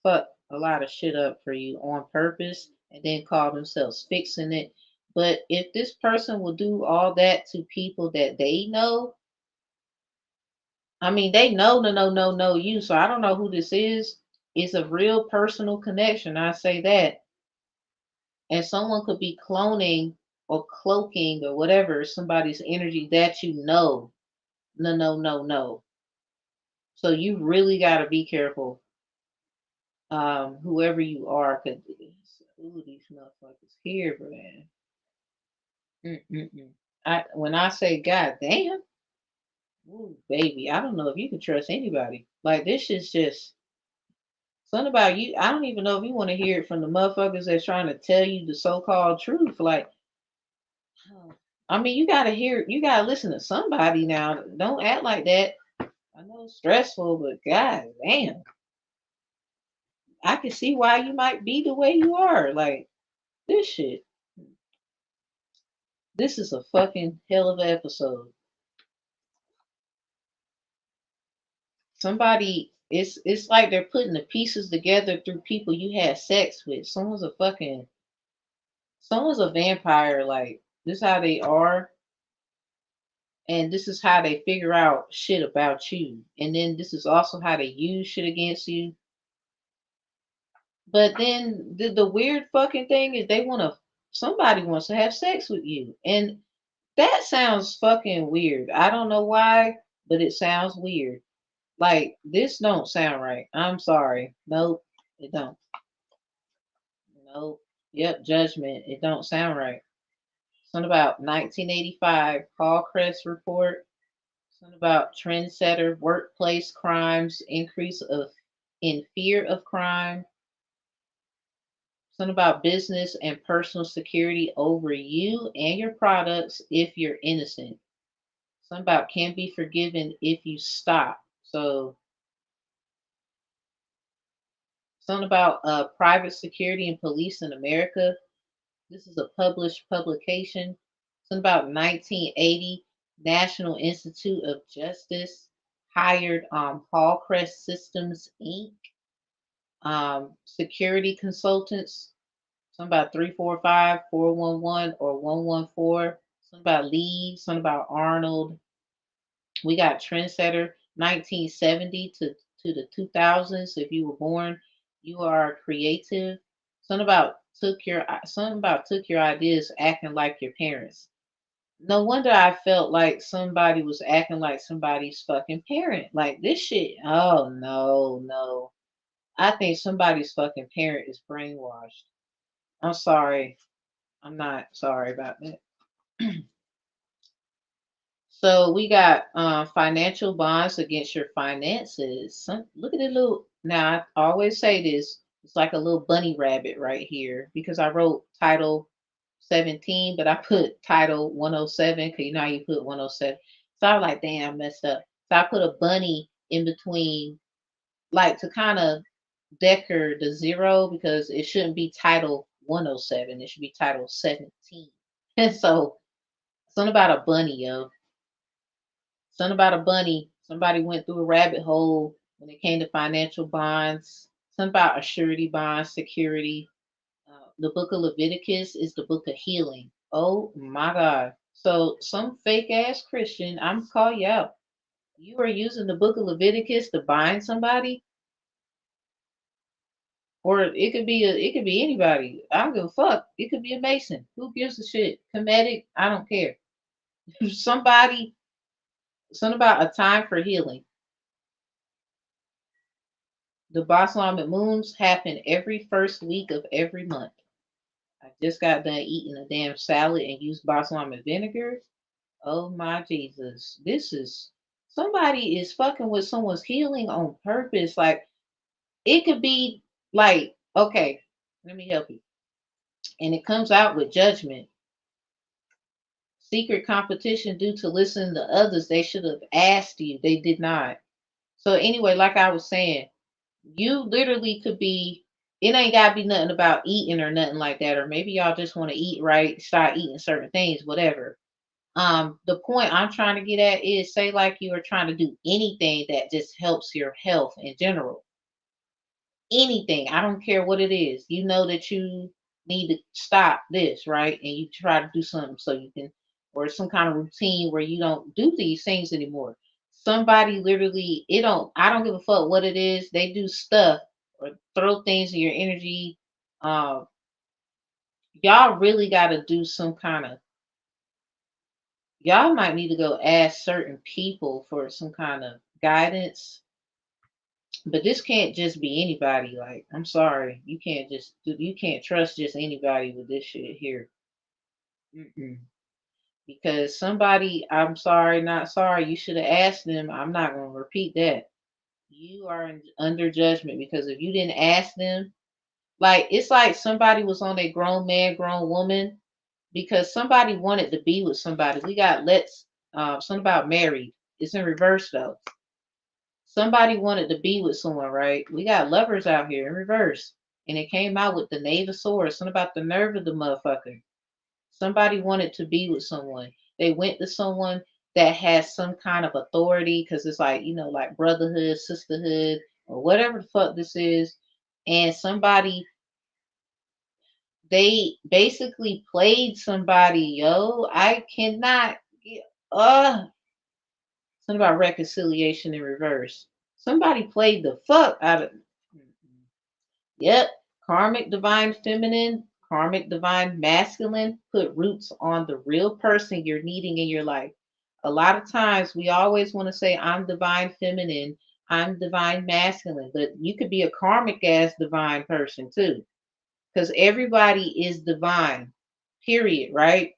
fuck a lot of shit up for you on purpose and then call themselves fixing it. But if this person will do all that to people that they know, I mean, they know, no, no, no, no, you. So I don't know who this is. It's a real personal connection. I say that. And someone could be cloning or cloaking or whatever somebody's energy that you know. No, no, no, no. So you really got to be careful, whoever you are, because these motherfuckers here, man. Mm-mm-mm. When I say God damn, ooh, baby, I don't know if you can trust anybody. Like this is just something about you. I don't even know if you want to hear it from the motherfuckers that's trying to tell you the so-called truth. Like, oh, I mean, you gotta hear, you gotta listen to somebody now. Don't act like that. I know it's stressful, but God damn, I can see why you might be the way you are. Like this shit. This is a fucking hell of an episode. Somebody, it's like they're putting the pieces together through people you had sex with. Someone's a vampire. Like this is how they are, and this is how they figure out shit about you. And then this is also how they use shit against you. But then the weird fucking thing is somebody wants to have sex with you. And that sounds fucking weird. I don't know why, but it sounds weird. Like this don't sound right. I'm sorry. Nope, it don't. Nope. Yep, judgment. It don't sound right. Something about 1985 Hallcrest report. Something about trendsetter workplace crimes, increase of in fear of crime. Something about business and personal security over you and your products if you're innocent. Something about can be forgiven if you stop. So something about private security and police in America. This is a published publication. Something about 1980 National Institute of Justice hired Hallcrest Systems Inc. Security consultants. Something about 345, 411, or 114. Something about Lee. Something about Arnold. We got Trendsetter 1970 to the 2000s. If you were born, you are creative. Something about took your ideas acting like your parents. No wonder I felt like somebody was acting like somebody's fucking parent. Like this shit. Oh no, no. I think somebody's fucking parent is brainwashed. I'm sorry. I'm not sorry about that. So we got financial bonds against your finances. Look at the little. Now I always say this. It's like a little bunny rabbit right here because I wrote title 17, but I put title 107 because you know how you put 107. So I was like, damn, I messed up. So I put a bunny in between, like to kind of decker the zero because it shouldn't be title 107. It should be title 17. And so something about a bunny, yo. Something about a bunny. Somebody went through a rabbit hole when it came to financial bonds. Something about a surety bond, security. The book of Leviticus is the book of healing. Oh my God. So some fake ass Christian, I'm call you out. You are using the book of Leviticus to bind somebody, or it could be anybody. I don't give a fuck. It could be a Mason. Who gives a shit? Comedic, I don't care. Somebody, something about a time for healing. The Balsamic moons happen every first week of every month. I just got done eating a damn salad and used balsamic vinegar. Oh my Jesus. This is somebody is fucking with someone's healing on purpose. Like it could be like, okay, let me help you. And it comes out with judgment. Secret competition due to listening to others. They should have asked you. They did not. So anyway, like I was saying, you literally could be, it ain't gotta be nothing about eating or nothing like that. Or maybe y'all just want to eat right, start eating certain things, whatever. The point I'm trying to get at is say like you are trying to do anything that just helps your health in general. Anything, I don't care what it is. You know that you need to stop this, right? And you try to do something so you can, or some kind of routine where you don't do these things anymore. Somebody literally, I don't give a fuck what it is. They do stuff or throw things in your energy. Um, y'all really got to do some kind of, y'all might need to go ask certain people for some kind of guidance. But this can't just be anybody. Like, I'm sorry, you can't trust just anybody with this shit here. Mm-mm. Because somebody, I'm sorry, not sorry, you should have asked them. I'm not going to repeat that. You are under judgment because if you didn't ask them, like it's like somebody was on a grown man, grown woman because somebody wanted to be with somebody. We got something about married. It's in reverse though. Somebody wanted to be with someone, right? We got lovers out here in reverse. And it came out with the Knave of Swords. Something about the nerve of the motherfucker. Somebody wanted to be with someone. They went to someone that has some kind of authority because it's like, like brotherhood, sisterhood, or whatever the fuck this is. And somebody, they basically played somebody, yo. I cannot, uh, something about reconciliation in reverse. Somebody played the fuck out of. Yep. Karmic divine feminine, karmic divine masculine put roots on the real person you're needing in your life. A lot of times we always want to say, I'm divine feminine, I'm divine masculine, but you could be a karmic ass divine person too. Because everybody is divine, period, right?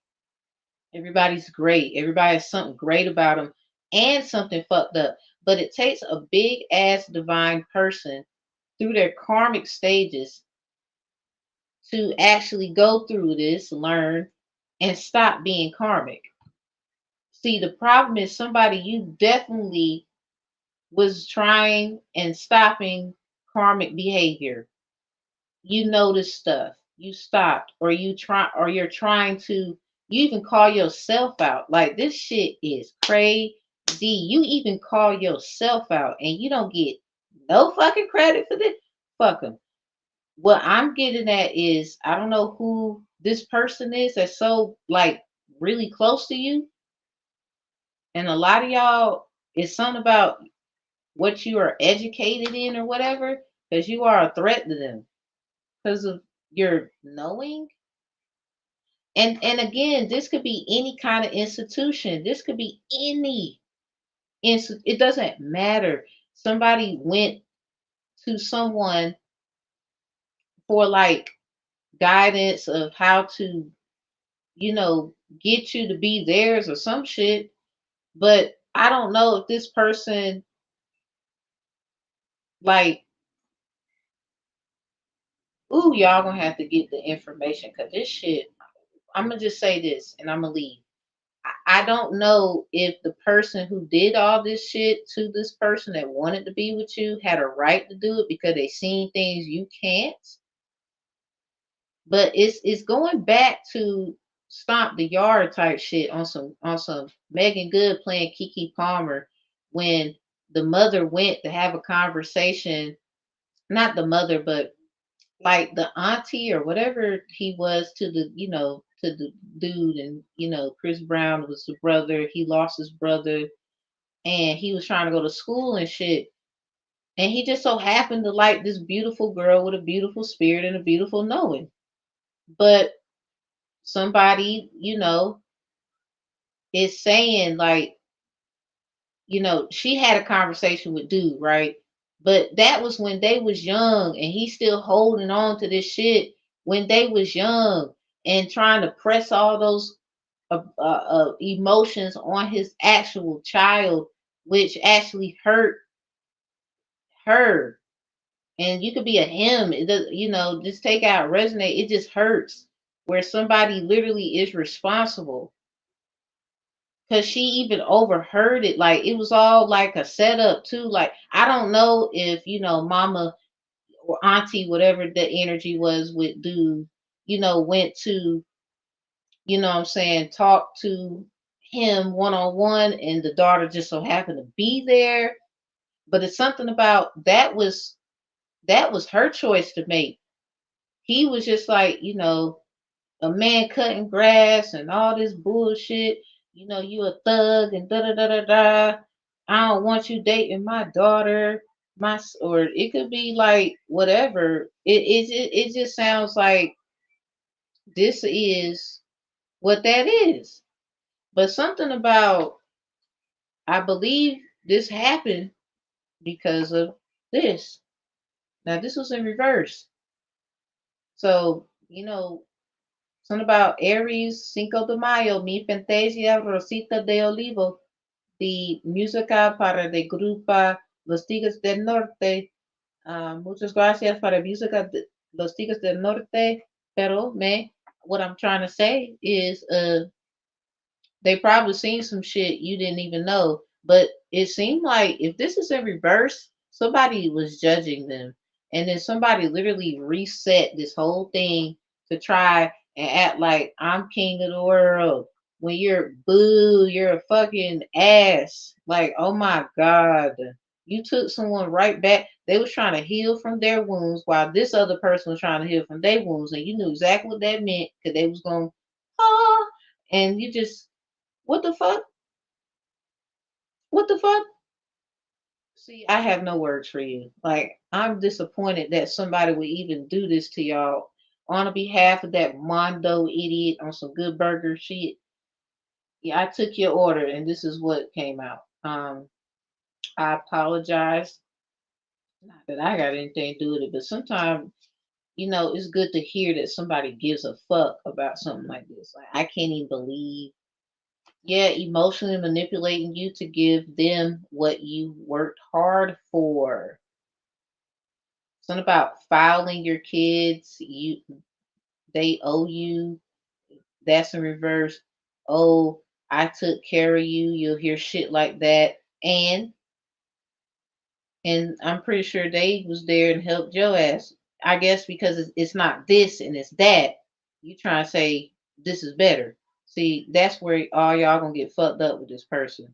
Everybody's great. Everybody has something great about them and something fucked up. But it takes a big ass divine person through their karmic stages to actually go through this, learn, and stop being karmic. See, the problem is somebody you definitely was trying and stopping karmic behavior. You notice stuff, you stopped, or you're trying to, you even call yourself out. Like this shit is crazy. You even call yourself out and you don't get no fucking credit for this. Fuck 'em. What I'm getting at is I don't know who this person is that's so like really close to you. And a lot of y'all, it's something about what you are educated in or whatever, because you are a threat to them because of your knowing. And again, this could be any kind of institution. This could be any it doesn't matter. Somebody went to someone for like guidance of how to get you to be theirs or some shit. But I don't know if this person, like, ooh, y'all gonna have to get the information because this shit, I'm gonna just say this and I'm gonna leave. I don't know if the person who did all this shit to this person that wanted to be with you had a right to do it because they seen things you can't. But it's going back to stomp the yard type shit on some Megan Good playing Kiki Palmer when the mother went to have a conversation, not the mother, but like the auntie or whatever he was to the to the dude, and Chris Brown was the brother. He lost his brother and he was trying to go to school and shit. And he just so happened to like this beautiful girl with a beautiful spirit and a beautiful knowing. But somebody, is saying like, she had a conversation with dude, right? But that was when they was young and he's still holding on to this shit when they was young and trying to press all those emotions on his actual child, which actually hurt her. And you could be a him. It does, just take out resonate. It just hurts where somebody literally is responsible because she even overheard it. Like it was all like a setup too. Like I don't know if mama or auntie, whatever the energy was with dude, went to, what I'm saying, talk to him one on one, and the daughter just so happened to be there. But it's something about that was her choice to make. He was just like, a man cutting grass and all this bullshit. You a thug and da da da da da. I don't want you dating my daughter. Or it could be like whatever. It just sounds like this is what that is. But something about I believe this happened because of this. Now this was in reverse. So, something about Aries, Cinco de Mayo, Mi Fantasia, Rosita de Olivo, the música para the grupo Los Tigres del Norte. Muchas gracias para música de Los Tigres del Norte. Pero what I'm trying to say is, they probably seen some shit you didn't even know. But it seemed like if this is in reverse, somebody was judging them. And then somebody literally reset this whole thing to try and act like I'm king of the world. When you're boo, you're a fucking ass. Like, oh my God. You took someone right back. They was trying to heal from their wounds while this other person was trying to heal from their wounds. And you knew exactly what that meant because they was going, ah, and you just what the fuck? What the fuck? See, I have no words for you. Like, I'm disappointed that somebody would even do this to y'all on behalf of that Mondo idiot on some good burger shit. Yeah, I took your order and this is what came out. I apologize. Not that I got anything to do with it, but sometimes, it's good to hear that somebody gives a fuck about something like this. Like, I can't even believe. Yeah, emotionally manipulating you to give them what you worked hard for. Something about filing your kids, they owe you. That's in reverse. Oh, I took care of you. You'll hear shit like that. And I'm pretty sure they was there and helped your ass. I guess because it's not this and it's that. You trying to say this is better. See, that's where all y'all gonna get fucked up with this person.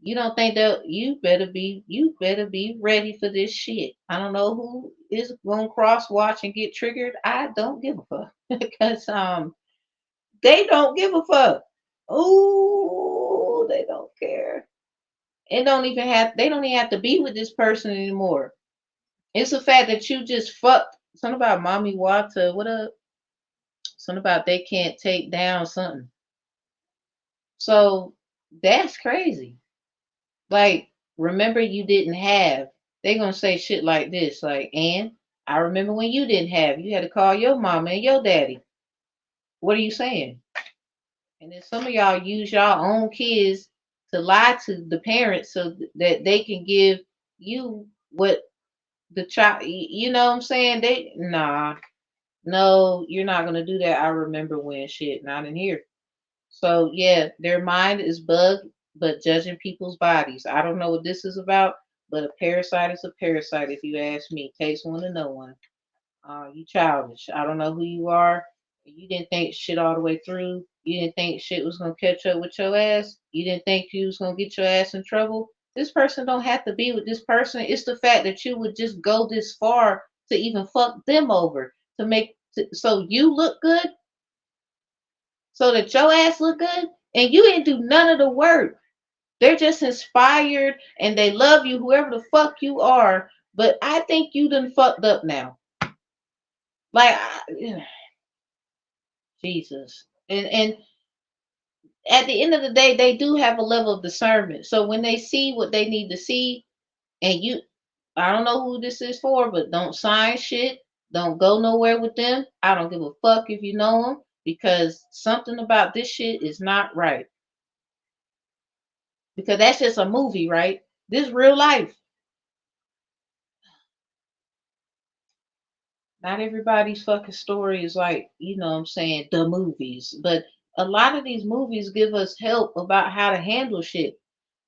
You don't think that you better be ready for this shit. I don't know who is gonna cross watch and get triggered. I don't give a fuck. Because they don't give a fuck. Oh, they don't care. They don't even have to be with this person anymore. It's the fact that you just fucked. Something about mommy water. What up? Something about they can't take down something. So that's crazy. Like, remember you didn't have. They gonna say shit like this, like, and I remember when you didn't have. You had to call your mama and your daddy. What are you saying? And then some of y'all use y'all own kids to lie to the parents so that they can give you what the child. You know what I'm saying? No, you're not gonna do that. I remember when shit. Not in here. So yeah, their mind is bugged, but judging people's bodies. I don't know what this is about, but a parasite is a parasite. If you ask me, takes one to know one. You childish. I don't know who you are. You didn't think shit all the way through. You didn't think shit was gonna catch up with your ass. You didn't think you was gonna get your ass in trouble. This person don't have to be with this person. It's the fact that you would just go this far to even fuck them over to so you look good, so that your ass look good, and you didn't do none of the work. They're just inspired and they love you, whoever the fuck you are. But I think you done fucked up now. Like, Jesus. And at the end of the day, they do have a level of discernment. So when they see what they need to see, and you, I don't know who this is for, but don't sign shit. Don't go nowhere with them. I don't give a fuck if you know them because something about this shit is not right. Because that's just a movie, right? This real life. Not everybody's fucking story is like, you know what I'm saying, the movies. But a lot of these movies give us help about how to handle shit.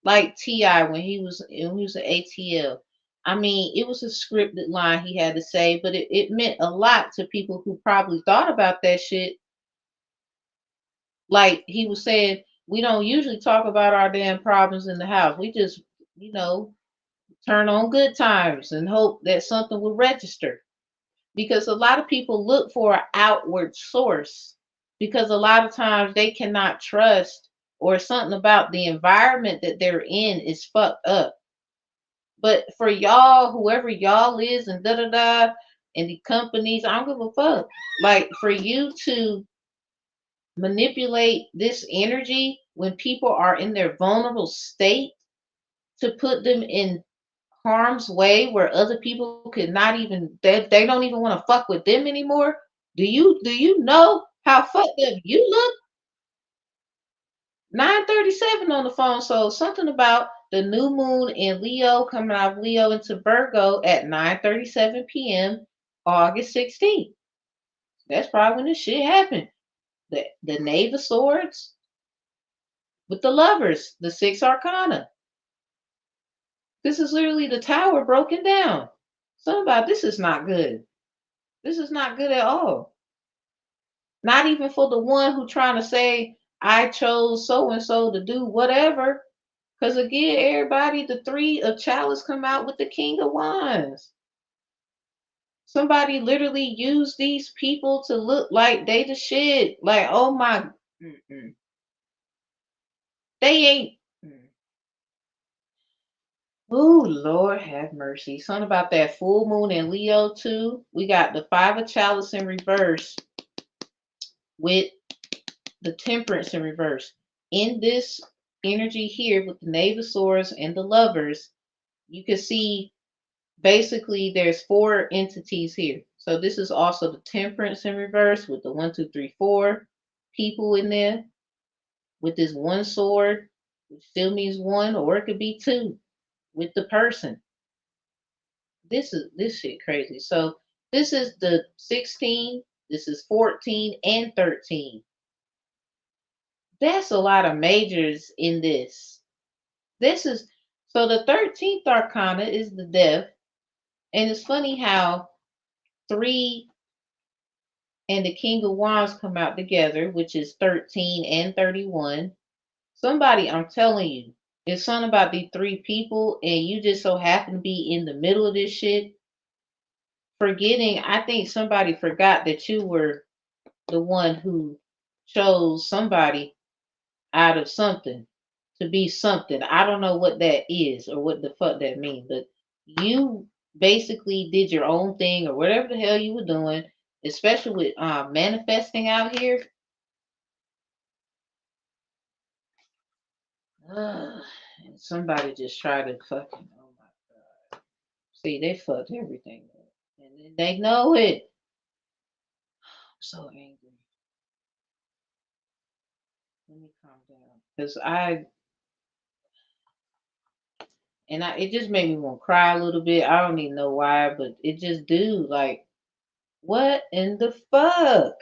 Like T.I. when he was an ATL. I mean, it was a scripted line he had to say, but it meant a lot to people who probably thought about that shit. Like he was saying, we don't usually talk about our damn problems in the house. We just, you know, turn on good times and hope that something will register. Because a lot of people look for an outward source because a lot of times they cannot trust or something about the environment that they're in is fucked up. But for y'all, whoever y'all is and da da da, and the companies, I don't give a fuck. Like for you to manipulate this energy when people are in their vulnerable state to put them in harm's way where other people could not even they don't even want to fuck with them anymore. Do you know how fucked up you look? 9:37 on the phone. So something about the new moon in Leo coming out of Leo into Virgo at 9:37 p.m. August 16th. That's probably when this shit happened. The Knave of Swords with the lovers, the six arcana. This is literally the tower broken down. Something about this is not good. This is not good at all. Not even for the one who trying to say I chose so and so to do whatever. Because again, everybody, the three of chalice come out with the king of wands. Somebody literally used these people to look like they the shit. Like, oh my, mm-mm. They ain't. Oh Lord, have mercy. Something about that full moon in Leo too. We got the five of chalice in reverse with the temperance in reverse. In this energy here with the knave of swords and the lovers, you can see basically there's four entities here. So this is also the temperance in reverse with the one, two, three, four people in there with this one sword, which still means one, or it could be two with the person. This shit crazy. So this is the 16, this is 14 and 13. That's a lot of majors in this. This is so the 13th arcana is the death. And it's funny how three and the King of Wands come out together, which is 13 and 31. Somebody, I'm telling you, it's something about these three people, and you just so happen to be in the middle of this shit. Forgetting, I think somebody forgot that you were the one who chose somebody out of something to be something. I don't know what that is or what the fuck that means, but you basically did your own thing or whatever the hell you were doing, especially with manifesting out here. Ugh, and somebody just tried to fucking, oh my god. See, they fucked everything up. And then they know it. I'm so angry. Let me calm down. Because it just made me want to cry a little bit. I don't even know why, but it just do. Like, what in the fuck?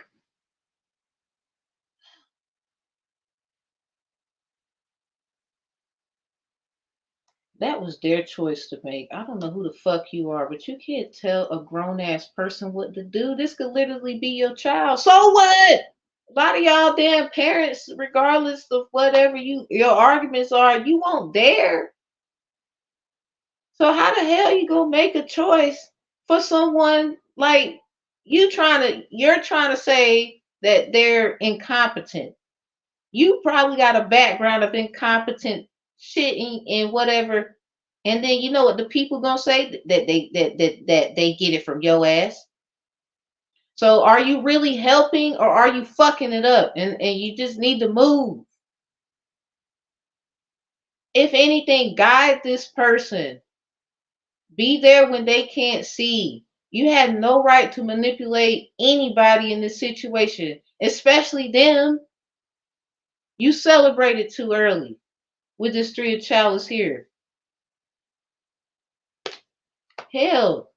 That was their choice to make. I don't know who the fuck you are, but you can't tell a grown ass person what to do. This could literally be your child. So what? A lot of y'all damn parents, regardless of whatever your arguments are, you won't dare. So how the hell you gonna make a choice for someone like you're trying to say that they're incompetent. You probably got a background of incompetent shitting and whatever. And then you know what the people gonna say that they get it from your ass. So are you really helping or are you fucking it up? And you just need to move. If anything, guide this person. Be there when they can't see. You had no right to manipulate anybody in this situation, especially them. You celebrated too early with this three of chalice here. Hell,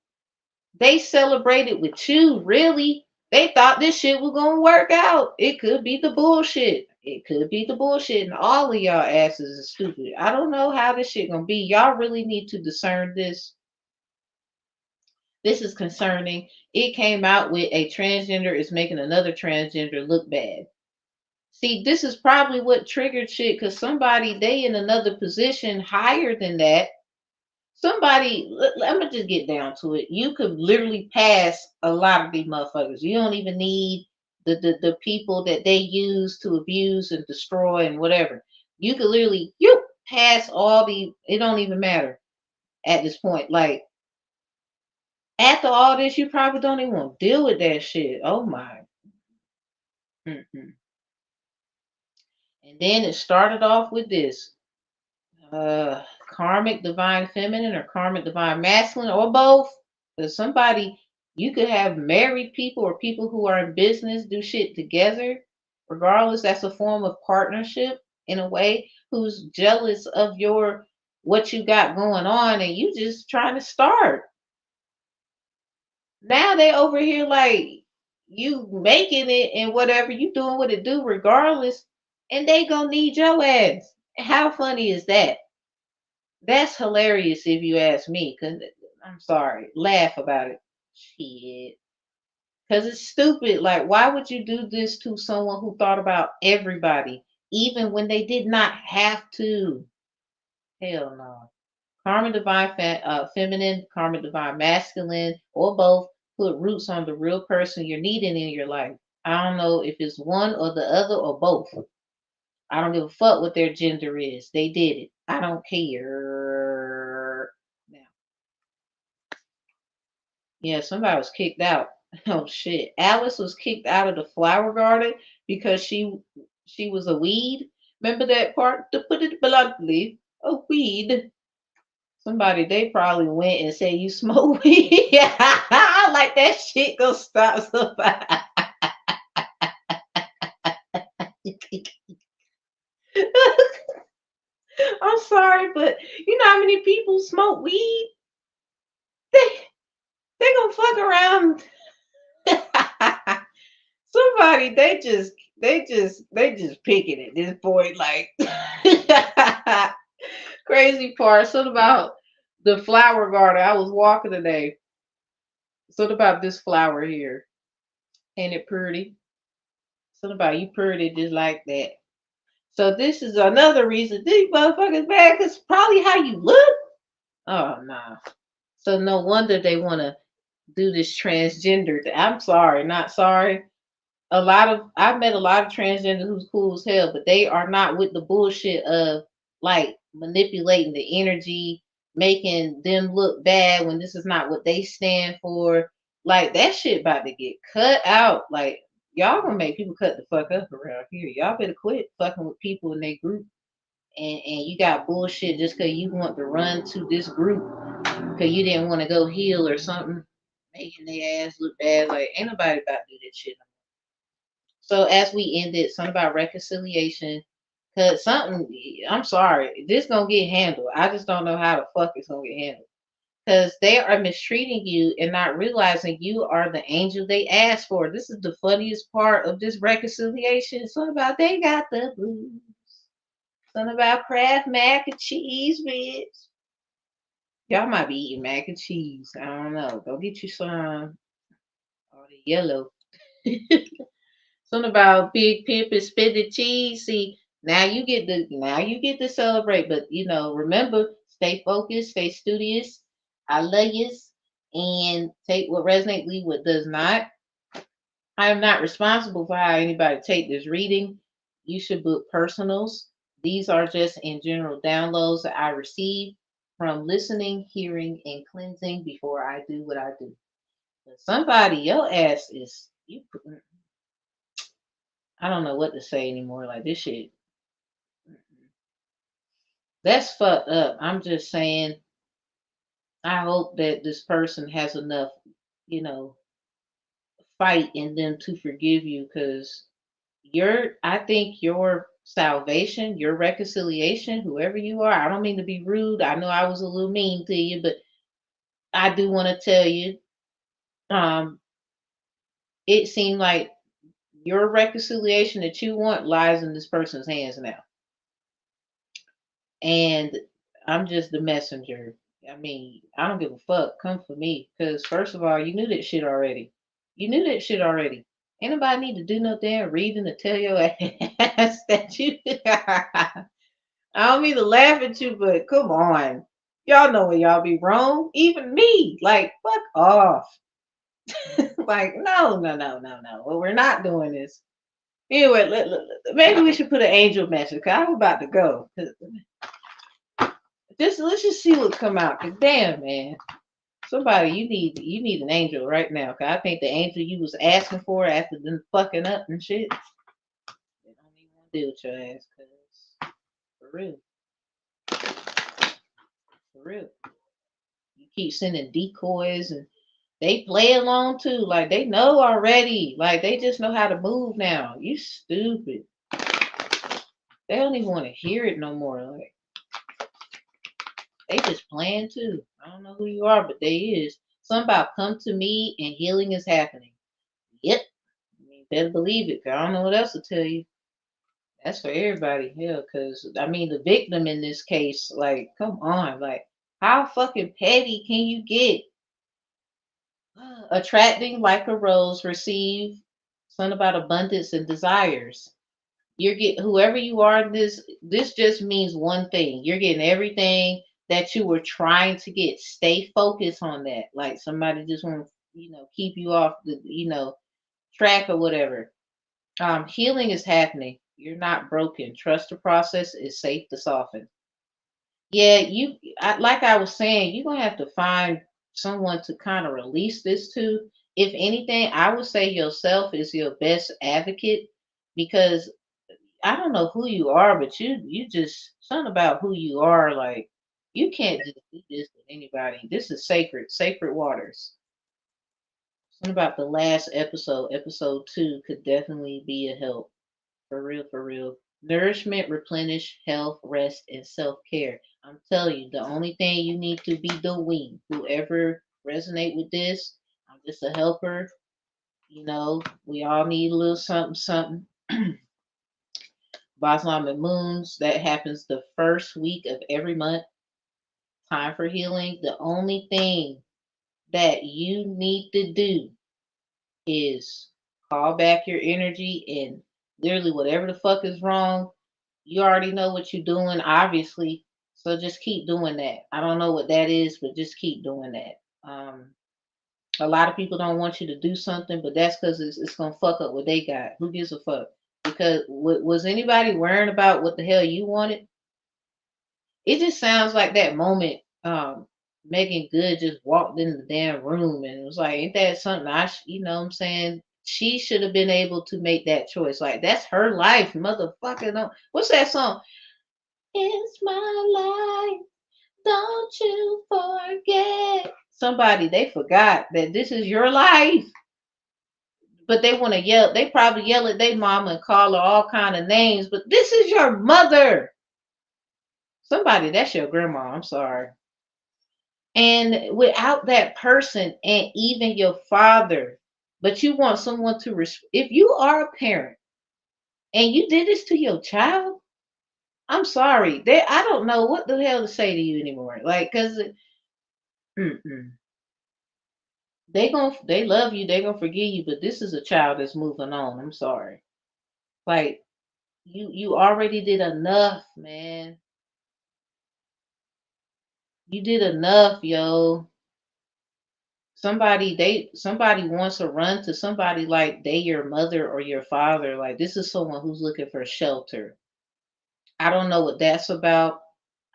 they celebrated with you, really. They thought this shit was gonna work out. It could be the bullshit. It could be the bullshit, and all of y'all asses are stupid. I don't know how this shit gonna be. Y'all really need to discern this. This is concerning. It came out with a transgender is making another transgender look bad. See, this is probably what triggered shit because somebody, they in another position higher than that. Somebody, let me just get down to it. You could literally pass a lot of these motherfuckers. You don't even need the people that they use to abuse and destroy and whatever. You could literally, you pass all the, it don't even matter at this point. Like, after all this, you probably don't even want to deal with that shit. Oh my. Mm-mm. And then it started off with this karmic divine feminine or karmic divine masculine or both. Because somebody, you could have married people or people who are in business do shit together. Regardless, that's a form of partnership in a way. Who's jealous of your what you got going on and you just trying to start. Now they over here like you making it and whatever you doing what it do regardless, and they gonna need your ass. How funny is that? That's hilarious if you ask me. Cause I'm sorry, laugh about it. Shit, cause it's stupid. Like, why would you do this to someone who thought about everybody, even when they did not have to? Hell no. Karma divine feminine, karma divine masculine, or both put roots on the real person you're needing in your life. I don't know if it's one or the other or both. I don't give a fuck what their gender is. They did it. I don't care. Now, yeah, somebody was kicked out. Oh shit. Alice was kicked out of the flower garden because she was a weed. Remember that part? To put it bluntly, a weed. Somebody they probably went and said you smoke weed. Like that shit gonna stop somebody. I'm sorry, but you know how many people smoke weed? They they gonna fuck around. Somebody they just picking at this point like crazy part. Something about the flower garden. I was walking today. Something about this flower here. Ain't it pretty? Something about you pretty just like that. So this is another reason these motherfuckers bad because probably how you look. Oh nah. So no wonder they want to do this transgender. I'm sorry, not sorry. I've met a lot of transgenders who's cool as hell, but they are not with the bullshit of like manipulating the energy, making them look bad when this is not what they stand for. Like that shit about to get cut out. Like y'all gonna make people cut the fuck up around here. Y'all better quit fucking with people in their group. And you got bullshit just cause you want to run to this group cause you didn't want to go heal or something, making their ass look bad. Like ain't nobody about to do that shit. So as we ended, something about reconciliation. Cause something, I'm sorry, this gonna get handled. I just don't know how the fuck it's gonna get handled. Cause they are mistreating you and not realizing you are the angel they asked for. This is the funniest part of this reconciliation. Something about they got the blues. Something about Kraft mac and cheese, bitch. Y'all might be eating mac and cheese. I don't know. Go get you some. All the yellow. Something about big pimp and spending cheese. See, now you get to celebrate. But remember, stay focused, stay studious. I love yous. And take what resonates, leave what does not. I am not responsible for how anybody take this reading. You should book personals. These are just in general downloads that I receive from listening, hearing, and cleansing before I do what I do. But somebody, your ass is you. I don't know what to say anymore. Like this shit, that's fucked up. I'm just saying. I hope that this person has enough, you know, fight in them to forgive you, because I think your salvation, your reconciliation, whoever you are, I don't mean to be rude. I know I was a little mean to you, but I do want to tell you, um, it seemed like your reconciliation that you want lies in this person's hands now. And I'm just the messenger. I mean, I don't give a fuck. Come for me. Because, first of all, you knew that shit already. You knew that shit already. Ain't nobody need to do no damn reading to tell your ass that you. I don't mean to laugh at you, but come on. Y'all know when y'all be wrong. Even me. Like, fuck off. Like, no, no, no, no, no. Well, we're not doing this. Anyway, maybe we should put an angel message, because I'm about to go. Let's just see what come out. Cause damn, man, somebody you need an angel right now. Cause I think the angel you was asking for after them fucking up and shit, they don't even want to deal with your ass. Cause for real, for real, you keep sending decoys and they play along too. Like they know already. Like they just know how to move now. You stupid. They don't even want to hear it no more. Like they just playing too. I don't know who you are, but they is. Something about come to me and healing is happening. Yep. You better believe it. 'Cause I don't know what else to tell you. That's for everybody. Yeah, because I mean the victim in this case, like, come on, like how fucking petty can you get? Attracting like a rose, receive something about abundance and desires. You're getting whoever you are, this just means one thing. You're getting everything that you were trying to get. Stay focused on that. Like somebody just want to, keep you off the, track or whatever. Healing is happening. You're not broken. Trust the process is safe to soften. Yeah, like I was saying, you're gonna have to find someone to kind of release this to. If anything, I would say yourself is your best advocate, because I don't know who you are, but you just something about who you are. Like you can't just do this with anybody. This is sacred waters. Something about the last episode 2, could definitely be a help. For real, for real. Nourishment, replenish, health, rest, and self care. I'm telling you, the only thing you need to be doing, whoever resonate with this, I'm just a helper. We all need a little something, something. Boslam and Moons, that happens the first week of every month. Time for healing. The only thing that you need to do is call back your energy, and literally whatever the fuck is wrong, you already know what you're doing, obviously. So just keep doing that. I don't know what that is, but just keep doing that. A lot of people don't want you to do something, but that's because it's gonna fuck up what they got. Who gives a fuck? Because was anybody worrying about what the hell you wanted? It just sounds like that moment. Megan Good just walked in the damn room and it was like, ain't that something you know what I'm saying? She should have been able to make that choice. Like, that's her life, motherfucker. No, what's that song? It's my life. Don't you forget. Somebody, they forgot that this is your life. But they want to yell. They probably yell at their mama and call her all kind of names. But this is your mother. Somebody, that's your grandma. I'm sorry. And without that person and even your father, but you want someone to if you are a parent and you did this to your child, I'm sorry. I don't know what the hell to say to you anymore. Like, cause Mm-mm. They love you, they gonna forgive you, but this is a child that's moving on. I'm sorry. Like you already did enough, man. You did enough, yo. Somebody wants to run to somebody like they your mother or your father. Like this is someone who's looking for shelter. I don't know what that's about.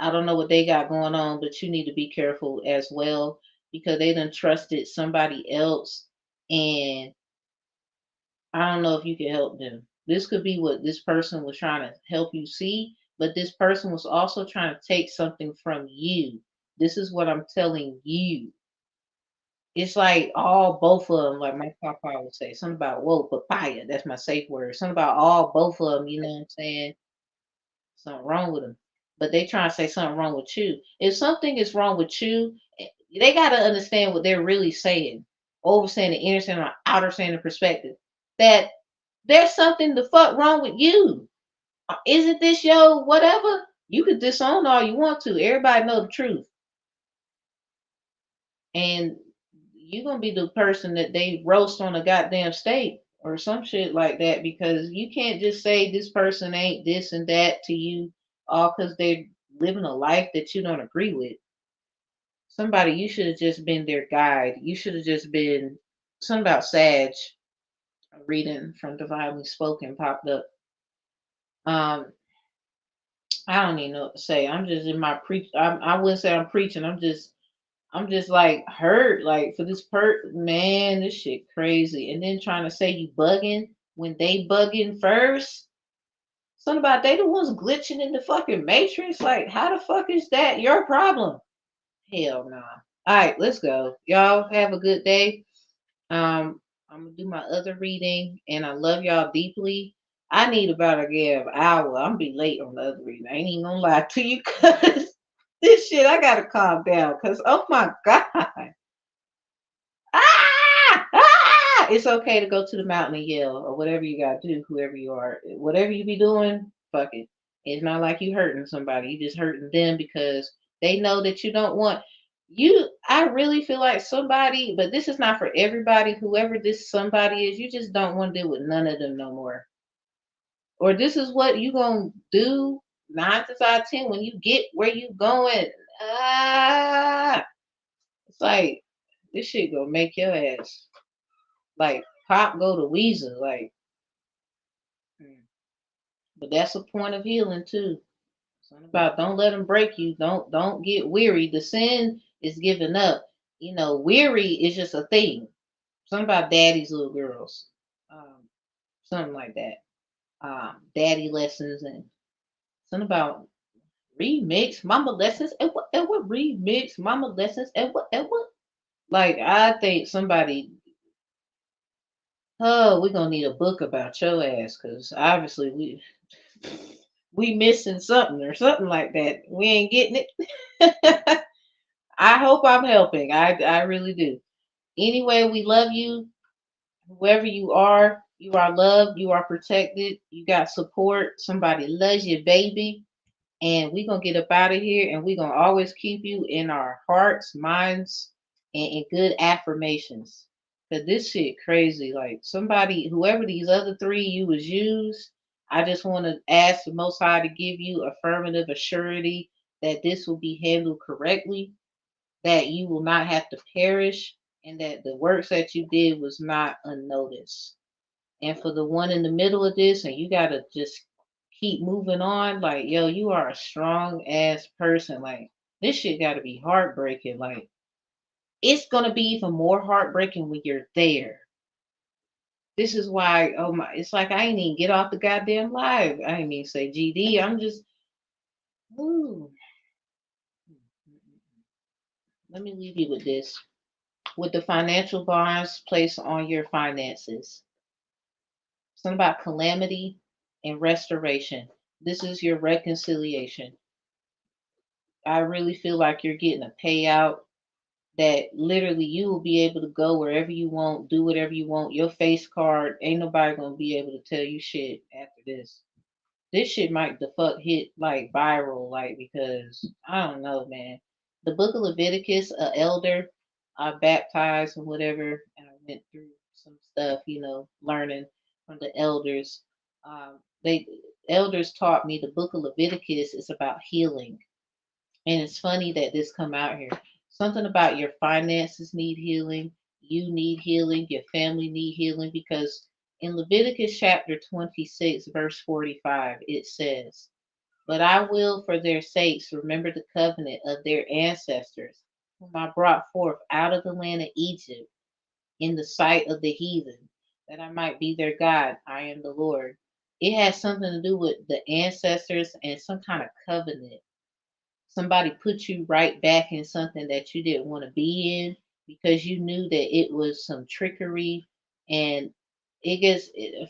I don't know what they got going on, but you need to be careful as well because they done trusted somebody else, and I don't know if you can help them. This could be what this person was trying to help you see, but this person was also trying to take something from you. This is what I'm telling you. It's like all both of them, like my papa would say, something about whoa, papaya. That's my safe word. Something about all both of them. You know what I'm saying? Something wrong with them, but they trying to say something wrong with you. If something is wrong with you, they got to understand what they're really saying. Over saying the inner saying or outer saying the perspective. That there's something the fuck wrong with you. Isn't this your whatever? You could disown all you want to. Everybody know the truth. And you're gonna be the person that they roast on a goddamn stake or some shit like that because you can't just say this person ain't this and that to you all because they're living a life that you don't agree with. Somebody you should have just been their guide. You should have just been something about Sag. A reading from Divinely Spoken popped up. Um, I don't even know what to say. I'm just in my preach. I wouldn't say I'm preaching. I'm just like hurt, like for this man, this shit crazy. And then trying to say you bugging when they bugging first. Something about they the ones glitching in the fucking matrix. Like, how the fuck is that your problem? Hell no. All right, let's go. Y'all have a good day. I'm gonna do my other reading, and I love y'all deeply. I need about a hour. I'm gonna be late on the other reading. I ain't even gonna lie to you, cause this shit I gotta calm down. Cause oh my god. Ah! Ah! It's okay to go to the mountain and yell or whatever you got to do, whoever you are. Whatever you be doing, fuck it. It's not like you hurting somebody. You just hurting them because they know that you don't want you. I really feel like somebody, but this is not for everybody. Whoever this somebody is, you just don't want to deal with none of them no more. Or this is what you gonna do 9 to 10 when you get where you going. Ah, it's like this shit gonna make your ass like Pop go to Weezer, like, but that's a point of healing too. Something about don't let them break you. Don't get weary. The sin is giving up. Weary is just a thing. Something about daddy's little girls, um, something like that. Daddy lessons and something about remix mama lessons and what remix mama lessons and what. Like I think somebody oh, we're gonna need a book about your ass because obviously we missing something or something like that. We ain't getting it. I hope I'm helping. I really do. Anyway, we love you. Whoever you are loved, you are protected, you got support. Somebody loves you, baby. And we're gonna get up out of here and we're gonna always keep you in our hearts, minds, and in good affirmations. Cause this shit crazy. Like somebody, whoever these other three you was used, I just want to ask the Most High to give you affirmative assurity that this will be handled correctly, that you will not have to perish, and that the works that you did was not unnoticed. And for the one in the middle of this, and you gotta just keep moving on, like, yo, you are a strong ass person. Like, this shit gotta be heartbreaking. Like, it's gonna be even more heartbreaking when you're there. This is why, oh my, it's like I ain't even get off the goddamn live. I ain't even say GD. I'm just, ooh. Let me leave you with this. With the financial bonds placed on your finances, something about calamity and restoration. This is your reconciliation. I really feel like you're getting a payout that literally you will be able to go wherever you want, do whatever you want. Your face card, ain't nobody gonna be able to tell you shit after this. This shit might the fuck hit like viral, like because I don't know, man. The book of Leviticus, a elder, I baptized and whatever, and I went through some stuff, learning from the elders. They elders taught me the book of Leviticus is about healing, and it's funny that this come out here. Something about your finances need healing, you need healing, your family need healing, because in Leviticus chapter 26, verse 45, it says, "But I will for their sakes remember the covenant of their ancestors, whom I brought forth out of the land of Egypt in the sight of the heathen, that I might be their God. I am the Lord." It has something to do with the ancestors and some kind of covenant. Somebody put you right back in something that you didn't want to be in because you knew that it was some trickery. And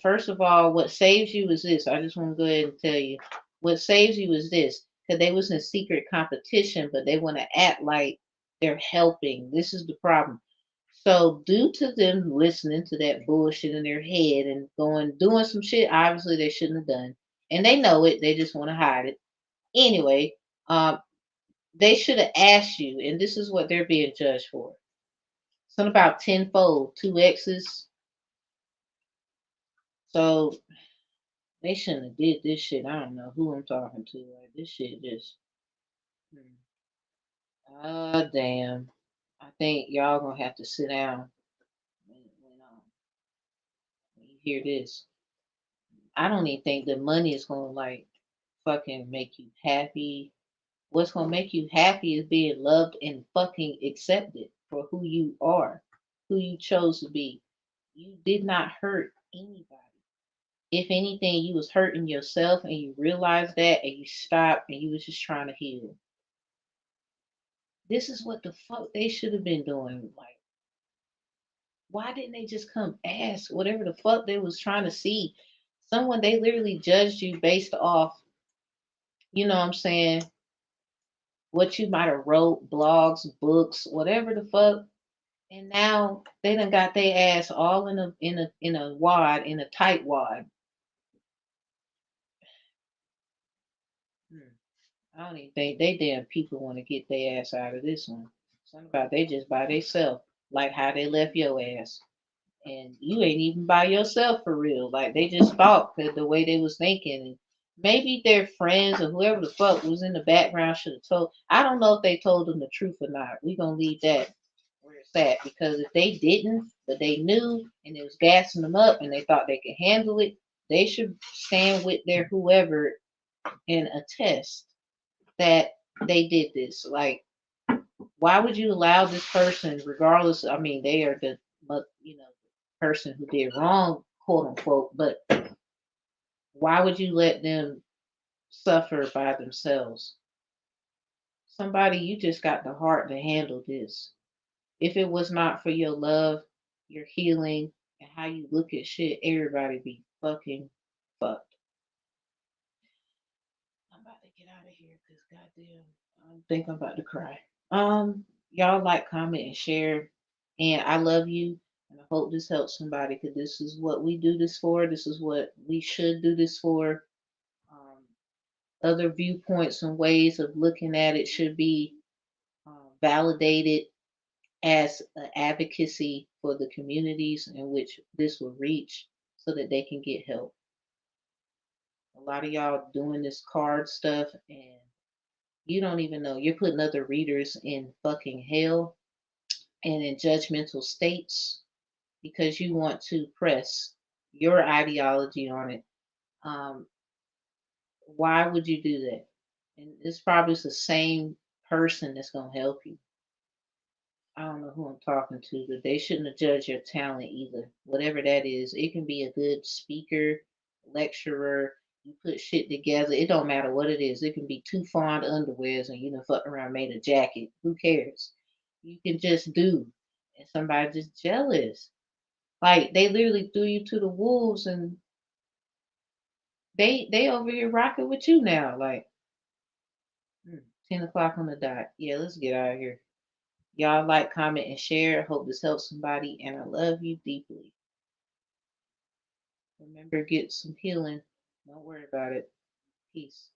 first of all, what saves you is this. I just want to go ahead and tell you what saves you is this, because they was in secret competition, but they want to act like they're helping. This is the problem. So due to them listening to that bullshit in their head and doing some shit obviously they shouldn't have done, and they know it, they just want to hide it anyway. um, they should have asked you, and this is what they're being judged for. Something about tenfold, two X's. So they shouldn't have did this shit. I don't know who I'm talking to. Like this shit just, damn. I think y'all gonna have to sit down when you hear this. I don't even think the money is gonna like fucking make you happy. What's gonna make you happy is being loved and fucking accepted for who you are, who you chose to be. You did not hurt anybody. If anything, you was hurting yourself and you realized that and you stopped and you was just trying to heal. This is what the fuck they should have been doing. Like, why didn't they just come ask whatever the fuck they was trying to see? Someone they literally judged you based off, you know what I'm saying, what you might have wrote, blogs, books, whatever the fuck. And now they done got their ass all in a tight wad. Hmm. I don't even think they damn people want to get their ass out of this one. Something about they just by themselves, like how they left your ass, and you ain't even by yourself for real. Like they just thought that the way they was thinking, and maybe their friends or whoever the fuck was in the background should have told. I don't know if they told them the truth or not. We gonna leave that where it's at, because if they didn't, but they knew and it was gassing them up and they thought they could handle it, they should stand with their whoever and attest that they did this. Like, why would you allow this person, regardless? I mean, they are the person who did wrong, quote unquote. But why would you let them suffer by themselves? Somebody, you just got the heart to handle this. If it was not for your love, your healing, and how you look at shit, everybody be fucking fucked. I'm about to get out of here because goddamn, I think I'm about to cry. Y'all like, comment, and share. And I love you. And I hope this helps somebody, because this is what we do this for. This is what we should do this for. Um, Other viewpoints and ways of looking at it should be validated as an advocacy for the communities in which this will reach so that they can get help. A lot of y'all doing this card stuff and you don't even know you're putting other readers in fucking hell and in judgmental states because you want to press your ideology on it. Um, why would you do that? And it's probably the same person that's going to help you. I don't know who I'm talking to, but they shouldn't have judged your talent either. Whatever that is, it can be a good speaker, lecturer. You put shit together. It don't matter what it is. It can be two fond underwears and you know fucking around made a jacket. Who cares? You can just do, and somebody just jealous. Like they literally threw you to the wolves, and they over here rocking with you now. Like 10 o'clock on the dot. Yeah, let's get out of here. Y'all like, comment, and share. Hope this helps somebody, and I love you deeply. Remember, get some healing. Don't worry about it. Peace.